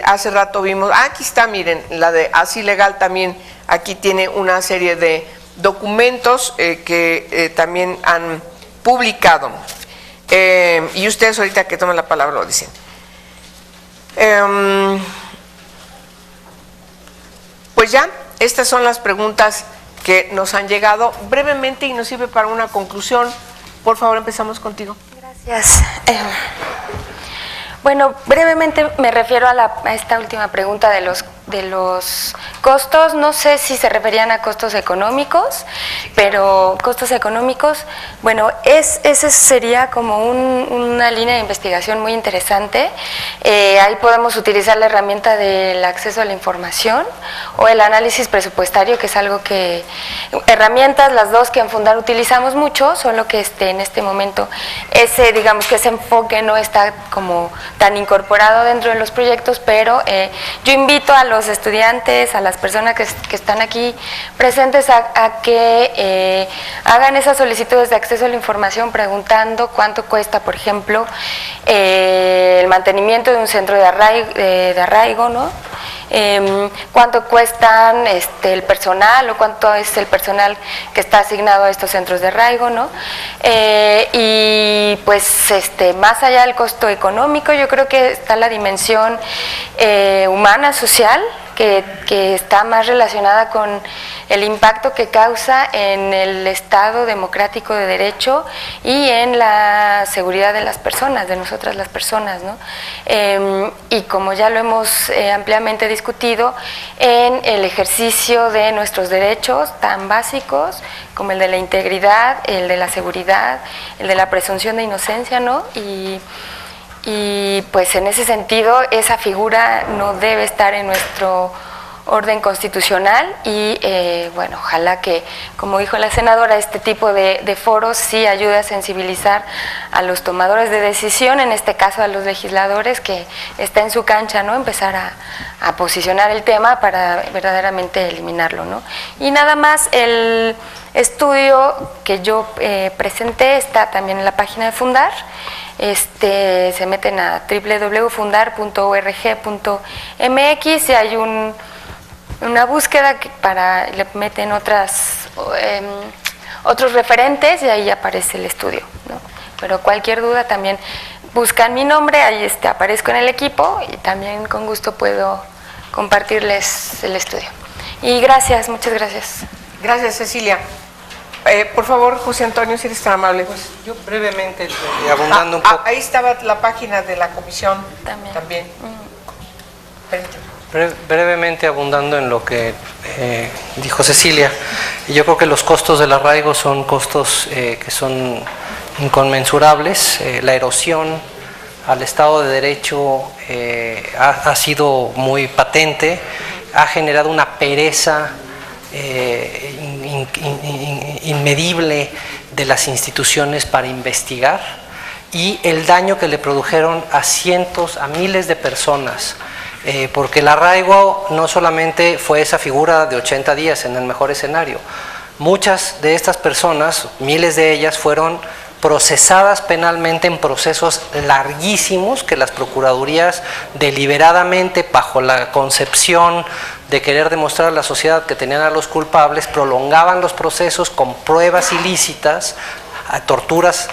hace rato vimos, aquí está, miren, la de Así Legal también, aquí tiene una serie de documentos que también han publicado. Y ustedes ahorita que tomen la palabra lo dicen. Pues ya, estas son las preguntas que nos han llegado brevemente y nos sirve para una conclusión. Por favor, empezamos contigo. Gracias. Bueno, brevemente me refiero a esta última pregunta de los costos. No sé si se referían a costos económicos, pero costos económicos, bueno, ese sería como una línea de investigación muy interesante. Ahí podemos utilizar la herramienta del acceso a la información o el análisis presupuestario, que es algo herramientas las dos que en Fundar utilizamos mucho, solo que en este momento digamos que ese enfoque no está como tan incorporado dentro de los proyectos, pero yo invito a los estudiantes, a las personas que están aquí presentes a que hagan esas solicitudes de acceso a la información preguntando cuánto cuesta, por ejemplo, el mantenimiento de un centro de arraigo, ¿no? Cuánto cuestan el personal o cuánto es el personal que está asignado a estos centros de arraigo, ¿no? Y pues más allá del costo económico, yo creo que está la dimensión humana, social, que está más relacionada con el impacto que causa en el Estado democrático de derecho y en la seguridad de las personas, de nosotras las personas, ¿no? Y como ya lo hemos ampliamente discutido, en el ejercicio de nuestros derechos tan básicos como el de la integridad, el de la seguridad, el de la presunción de inocencia, ¿no? Y pues en ese sentido esa figura no debe estar en nuestro orden constitucional y bueno, ojalá que, como dijo la senadora, este tipo de foros sí ayude a sensibilizar a los tomadores de decisión, en este caso a los legisladores, que está en su cancha, ¿no? Empezar a posicionar el tema para verdaderamente eliminarlo, ¿no? Y nada más, el estudio que yo presenté está también en la página de Fundar. Se meten a www.fundar.org.mx y hay una búsqueda le meten otros referentes y ahí aparece el estudio, ¿no? Pero cualquier duda también buscan mi nombre, ahí aparezco en el equipo y también con gusto puedo compartirles el estudio. Y gracias, muchas gracias. Gracias, Cecilia. Por favor, José Antonio, si eres tan amable. Pues yo brevemente, abundando un poco. Ahí estaba la página de la comisión también. Brevemente abundando en lo que dijo Cecilia, yo creo que los costos del arraigo son costos que son inconmensurables. La erosión al Estado de Derecho ha sido muy patente, ha generado una pereza inmedible de las instituciones para investigar y el daño que le produjeron a miles de personas, porque el arraigo no solamente fue esa figura de 80 días en el mejor escenario, Muchas de estas personas, miles de ellas, fueron procesadas penalmente en procesos larguísimos que las procuradurías deliberadamente, bajo la concepción de querer demostrar a la sociedad que tenían a los culpables, prolongaban los procesos con pruebas ilícitas, torturas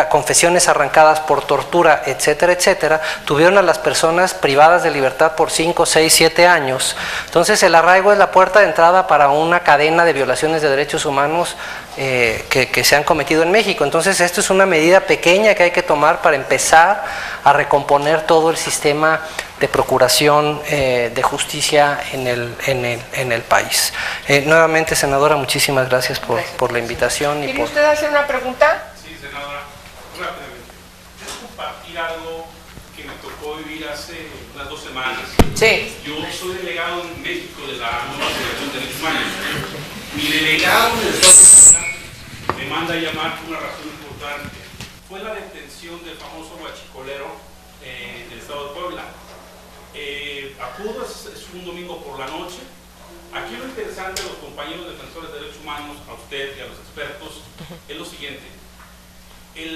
confesiones arrancadas por tortura, etcétera, etcétera. Tuvieron a las personas privadas de libertad por 5, 6, 7 años. Entonces el arraigo es la puerta de entrada para una cadena de violaciones de derechos humanos que se han cometido en México. Entonces esto es una medida pequeña que hay que tomar para empezar a recomponer todo el sistema de procuración de justicia en el país. Nuevamente, senadora, muchísimas gracias por la invitación. ¿Quiere usted hacer una pregunta? Sí, senadora, rápidamente. Quiero compartir algo que me tocó vivir hace unas 2 semanas. Sí. Yo soy delegado en México de la nueva Federación de Derechos Humanos. Mi delegado en el Estado me manda a llamar por una razón importante. Fue la detención del famoso guachicolero del Estado de Puebla. Acudo, es un domingo por la noche. Aquí lo interesante de los compañeros defensores de derechos humanos, a usted y a los expertos, es lo siguiente.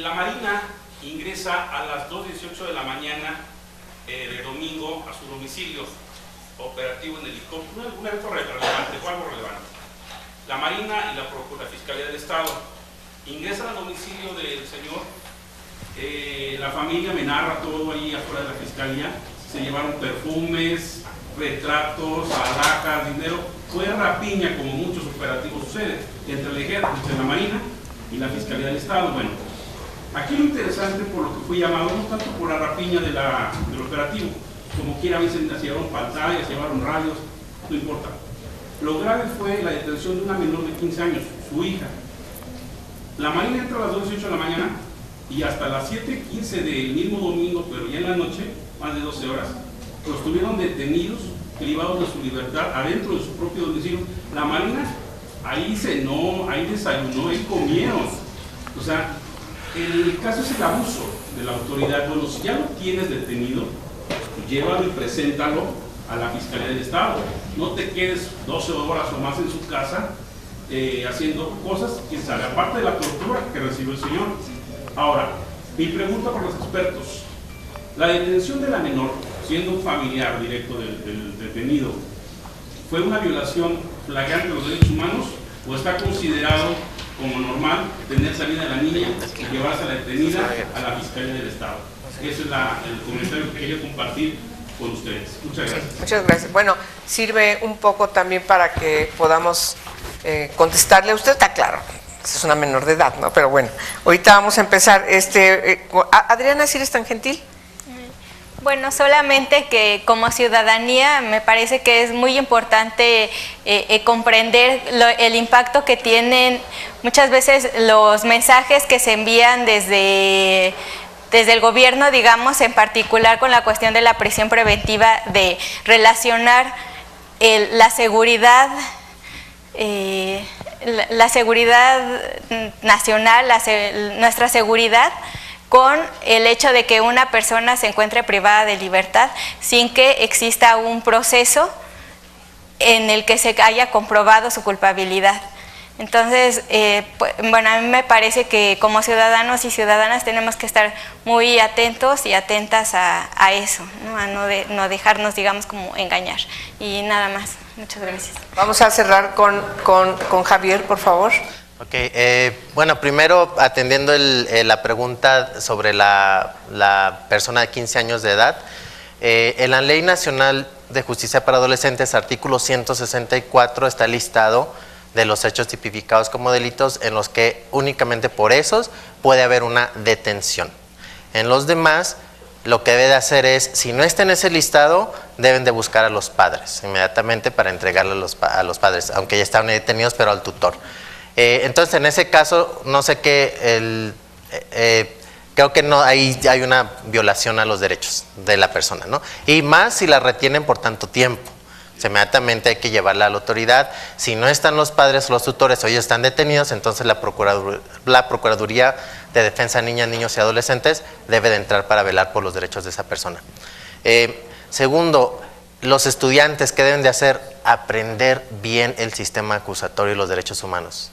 La Marina ingresa a las 2:18 de la mañana de domingo a su domicilio, operativo en helicóptero, un evento relevante, fue algo relevante. La Marina y la Fiscalía del Estado ingresan al domicilio del señor. La familia me narra todo ahí afuera de la Fiscalía. Se llevaron perfumes, retratos, alhajas, dinero. Fue rapiña, como muchos operativos suceden, entre el ejército, entre la Marina y la Fiscalía del Estado. Bueno, aquí lo interesante, por lo que fui llamado, no tanto por la rapiña del operativo, como quiera, a veces llevaron pantallas, llevaron radios, no importa. Lo grave fue la detención de una menor de 15 años, su hija. La Marina entra a las 2:18 de la mañana y hasta las 7:15 del mismo domingo, pero ya en la noche, más de 12 horas, los tuvieron detenidos, privados de su libertad, adentro de su propio domicilio. La Marina ahí cenó, ahí desayunó, ahí comieron. O sea, el caso es el abuso de la autoridad. Bueno, si ya lo tienes detenido, llévalo y preséntalo a la Fiscalía del Estado. No te quedes 12 horas o más en su casa haciendo cosas que sale, aparte de la tortura que recibió el señor. Ahora, mi pregunta para los expertos. La detención de la menor, siendo un familiar directo del detenido, ¿fue una violación flagrante de los derechos humanos o está considerado como normal tener salida de la niña y llevarse a la detenida a la Fiscalía del Estado? Ese es el comentario que quería compartir con ustedes. Muchas gracias. Muchas gracias. Bueno, sirve un poco también para que podamos contestarle a usted. Está claro, es una menor de edad, ¿no? Pero bueno, ahorita vamos a empezar. Adriana, ¿sí eres tan gentil? Bueno, solamente que como ciudadanía me parece que es muy importante comprender el impacto que tienen muchas veces los mensajes que se envían desde el gobierno, digamos, en particular con la cuestión de la prisión preventiva, de relacionar la seguridad nacional, nuestra seguridad, con el hecho de que una persona se encuentre privada de libertad sin que exista un proceso en el que se haya comprobado su culpabilidad. Entonces, bueno, a mí me parece que como ciudadanos y ciudadanas tenemos que estar muy atentos y atentas a eso, ¿no? A no dejarnos, digamos, como engañar. Y nada más. Muchas gracias. Vamos a cerrar con Javier, por favor. Ok, bueno, primero atendiendo la pregunta sobre la persona de 15 años de edad, en la Ley Nacional de Justicia para Adolescentes, artículo 164, está listado de los hechos tipificados como delitos en los que únicamente por esos puede haber una detención. En los demás, lo que debe de hacer es, si no está en ese listado, deben de buscar a los padres inmediatamente para entregarle a los padres, aunque ya estaban detenidos, pero al tutor. Entonces, en ese caso, no sé qué, creo que no, ahí hay una violación a los derechos de la persona, ¿no? Y más si la retienen por tanto tiempo. Inmediatamente hay que llevarla a la autoridad. Si no están los padres o los tutores o ellos están detenidos, entonces la Procuraduría de Defensa de Niñas, Niños y Adolescentes debe de entrar para velar por los derechos de esa persona. Segundo, los estudiantes, ¿qué deben de hacer? Aprender bien el sistema acusatorio y los derechos humanos.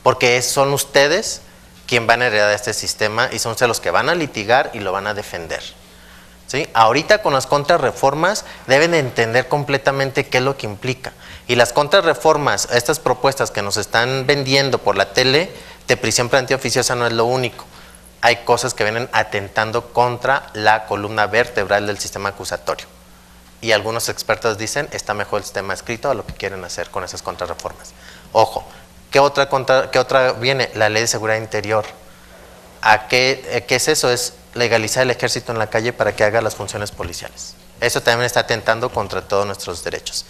Porque son ustedes quien van a heredar este sistema y son ustedes los que van a litigar y lo van a defender. ¿Sí? Ahorita con las contrarreformas deben de entender completamente qué es lo que implica. Y las contrarreformas, estas propuestas que nos están vendiendo por la tele de prisión preventiva oficiosa no es lo único. Hay cosas que vienen atentando contra la columna vertebral del sistema acusatorio. Y algunos expertos dicen, está mejor el sistema escrito a lo que quieren hacer con esas contrarreformas. Ojo, ¿qué otra viene? La Ley de Seguridad Interior. ¿Qué es eso? Es legalizar el ejército en la calle para que haga las funciones policiales. Eso también está atentando contra todos nuestros derechos.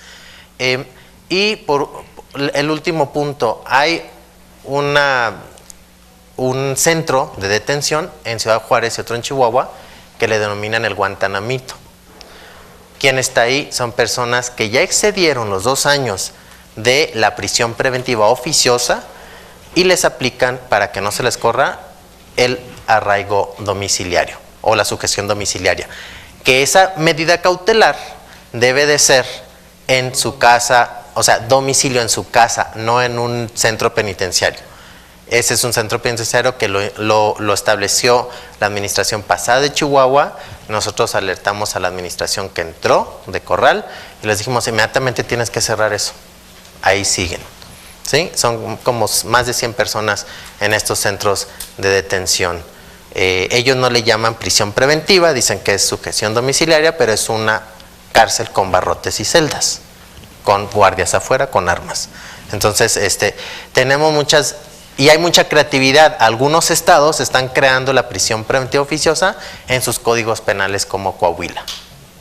Y por el último punto, hay un centro de detención en Ciudad Juárez y otro en Chihuahua que le denominan el Guantanamito. ¿Quién está ahí? Son personas que ya excedieron los 2 años de la prisión preventiva oficiosa y les aplican, para que no se les corra, el arraigo domiciliario o la sujeción domiciliaria. Que esa medida cautelar debe de ser en su casa, o sea, domicilio en su casa, no en un centro penitenciario. Ese es un centro penitenciario que lo estableció la administración pasada de Chihuahua. Nosotros alertamos a la administración que entró de Corral y les dijimos, inmediatamente tienes que cerrar eso. Ahí siguen. ¿Sí? Son como más de 100 personas en estos centros de detención. Ellos no le llaman prisión preventiva, dicen que es sujeción domiciliaria, pero es una cárcel con barrotes y celdas, con guardias afuera, con armas. Entonces, tenemos muchas... Y hay mucha creatividad. Algunos estados están creando la prisión preventiva oficiosa en sus códigos penales, como Coahuila.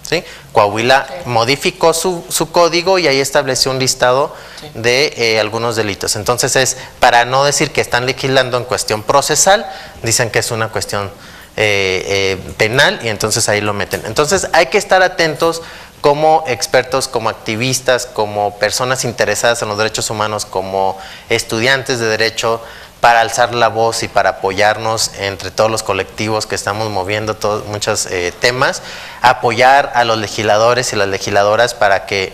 ¿Sí? Coahuila modificó su código y ahí estableció un listado de algunos delitos. Entonces es, para no decir que están legislando en cuestión procesal, dicen que es una cuestión penal y entonces ahí lo meten. Entonces hay que estar atentos como expertos, como activistas, como personas interesadas en los derechos humanos, como estudiantes de derecho, para alzar la voz y para apoyarnos entre todos los colectivos que estamos moviendo muchos temas, apoyar a los legisladores y las legisladoras para que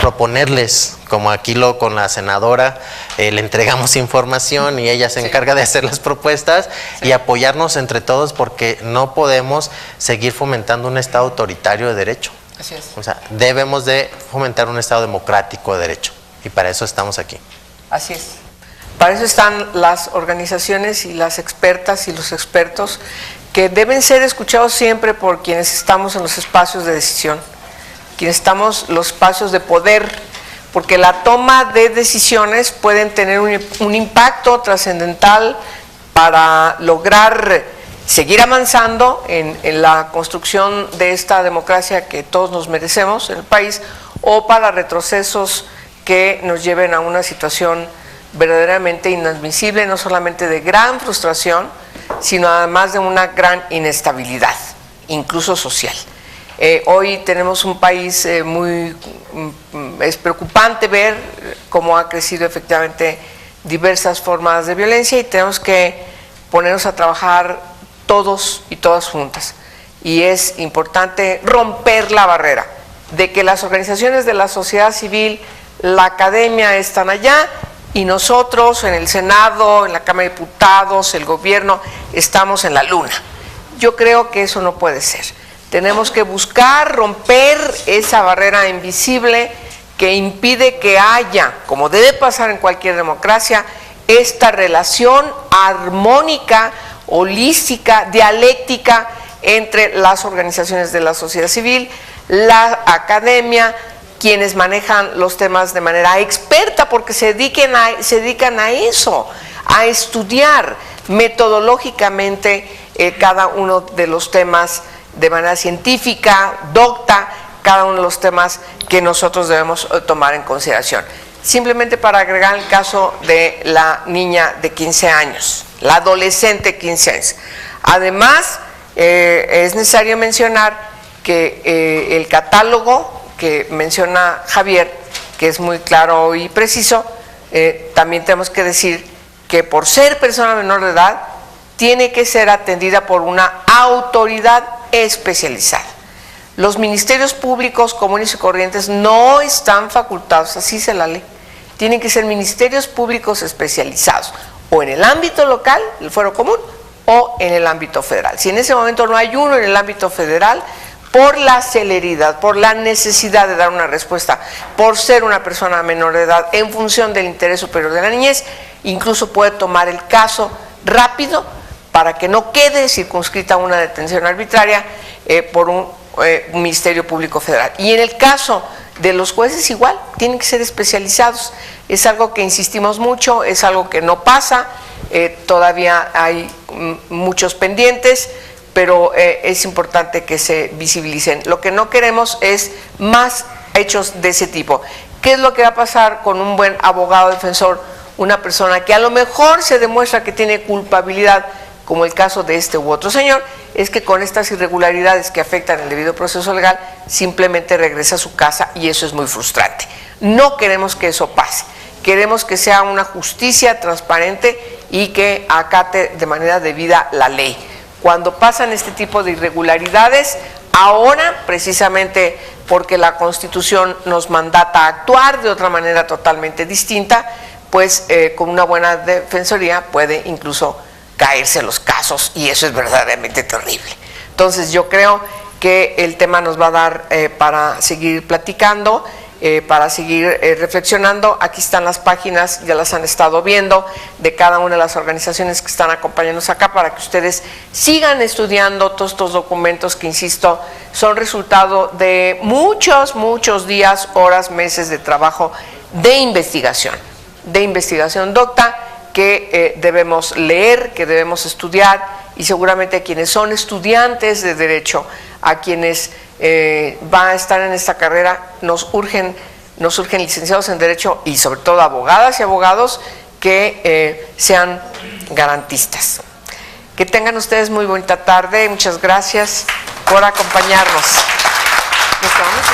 proponerles, como aquí con la senadora, le entregamos información y ella se encarga de hacer las propuestas y apoyarnos entre todos, porque no podemos seguir fomentando un Estado autoritario de derecho. Así es. O sea, debemos de fomentar un Estado democrático de derecho y para eso estamos aquí. Así es. Para eso están las organizaciones y las expertas y los expertos que deben ser escuchados siempre por quienes estamos en los espacios de decisión, quienes estamos en los espacios de poder, porque la toma de decisiones pueden tener un impacto trascendental para lograr seguir avanzando en la construcción de esta democracia que todos nos merecemos en el país, o para retrocesos que nos lleven a una situación verdaderamente inadmisible, no solamente de gran frustración, sino además de una gran inestabilidad, incluso social. Hoy tenemos un país es preocupante ver cómo ha crecido efectivamente diversas formas de violencia y tenemos que ponernos a trabajar todos y todas juntas. Y es importante romper la barrera de que las organizaciones de la sociedad civil, la academia están allá y nosotros en el Senado, en la Cámara de Diputados, el gobierno, estamos en la luna. Yo creo que eso no puede ser. Tenemos que buscar romper esa barrera invisible que impide que haya, como debe pasar en cualquier democracia, esta relación armónica, holística, dialéctica entre las organizaciones de la sociedad civil, la academia, quienes manejan los temas de manera experta, porque se dedican a eso, a estudiar metodológicamente cada uno de los temas de manera científica, docta, cada uno de los temas que nosotros debemos tomar en consideración. Simplemente para agregar el caso de la niña de 15 años, la adolescente de 15 años. Además, es necesario mencionar que el catálogo que menciona Javier, que es muy claro y preciso, también tenemos que decir que por ser persona menor de edad, tiene que ser atendida por una autoridad especializada. Los ministerios públicos comunes y corrientes no están facultados, así se la ley. Tienen que ser ministerios públicos especializados, o en el ámbito local, el fuero común, o en el ámbito federal. Si en ese momento no hay uno en el ámbito federal, por la celeridad, por la necesidad de dar una respuesta, por ser una persona menor de edad, en función del interés superior de la niñez, incluso puede tomar el caso rápido para que no quede circunscrita una detención arbitraria por un Ministerio Público Federal. Y en el caso de los jueces igual, tienen que ser especializados. Es algo que insistimos mucho, es algo que no pasa, todavía hay muchos pendientes, pero es importante que se visibilicen. Lo que no queremos es más hechos de ese tipo. ¿Qué es lo que va a pasar con un buen abogado defensor? Una persona que a lo mejor se demuestra que tiene culpabilidad, como el caso de este u otro señor, es que con estas irregularidades que afectan el debido proceso legal, simplemente regresa a su casa y eso es muy frustrante. No queremos que eso pase. Queremos que sea una justicia transparente y que acate de manera debida la ley. Cuando pasan este tipo de irregularidades, ahora precisamente porque la Constitución nos mandata a actuar de otra manera totalmente distinta, pues con una buena defensoría puede incluso caerse los casos y eso es verdaderamente terrible. Entonces yo creo que el tema nos va a dar para seguir platicando, para seguir reflexionando. Aquí están las páginas, ya las han estado viendo, de cada una de las organizaciones que están acompañándonos acá para que ustedes sigan estudiando todos estos documentos que, insisto, son resultado de muchos días, horas, meses de trabajo de investigación docta, que debemos leer, que debemos estudiar, y seguramente a quienes son estudiantes de Derecho, a quienes van a estar en esta carrera, nos urgen licenciados en Derecho y sobre todo abogadas y abogados que sean garantistas. Que tengan ustedes muy bonita tarde, muchas gracias por acompañarnos. Nos vamos.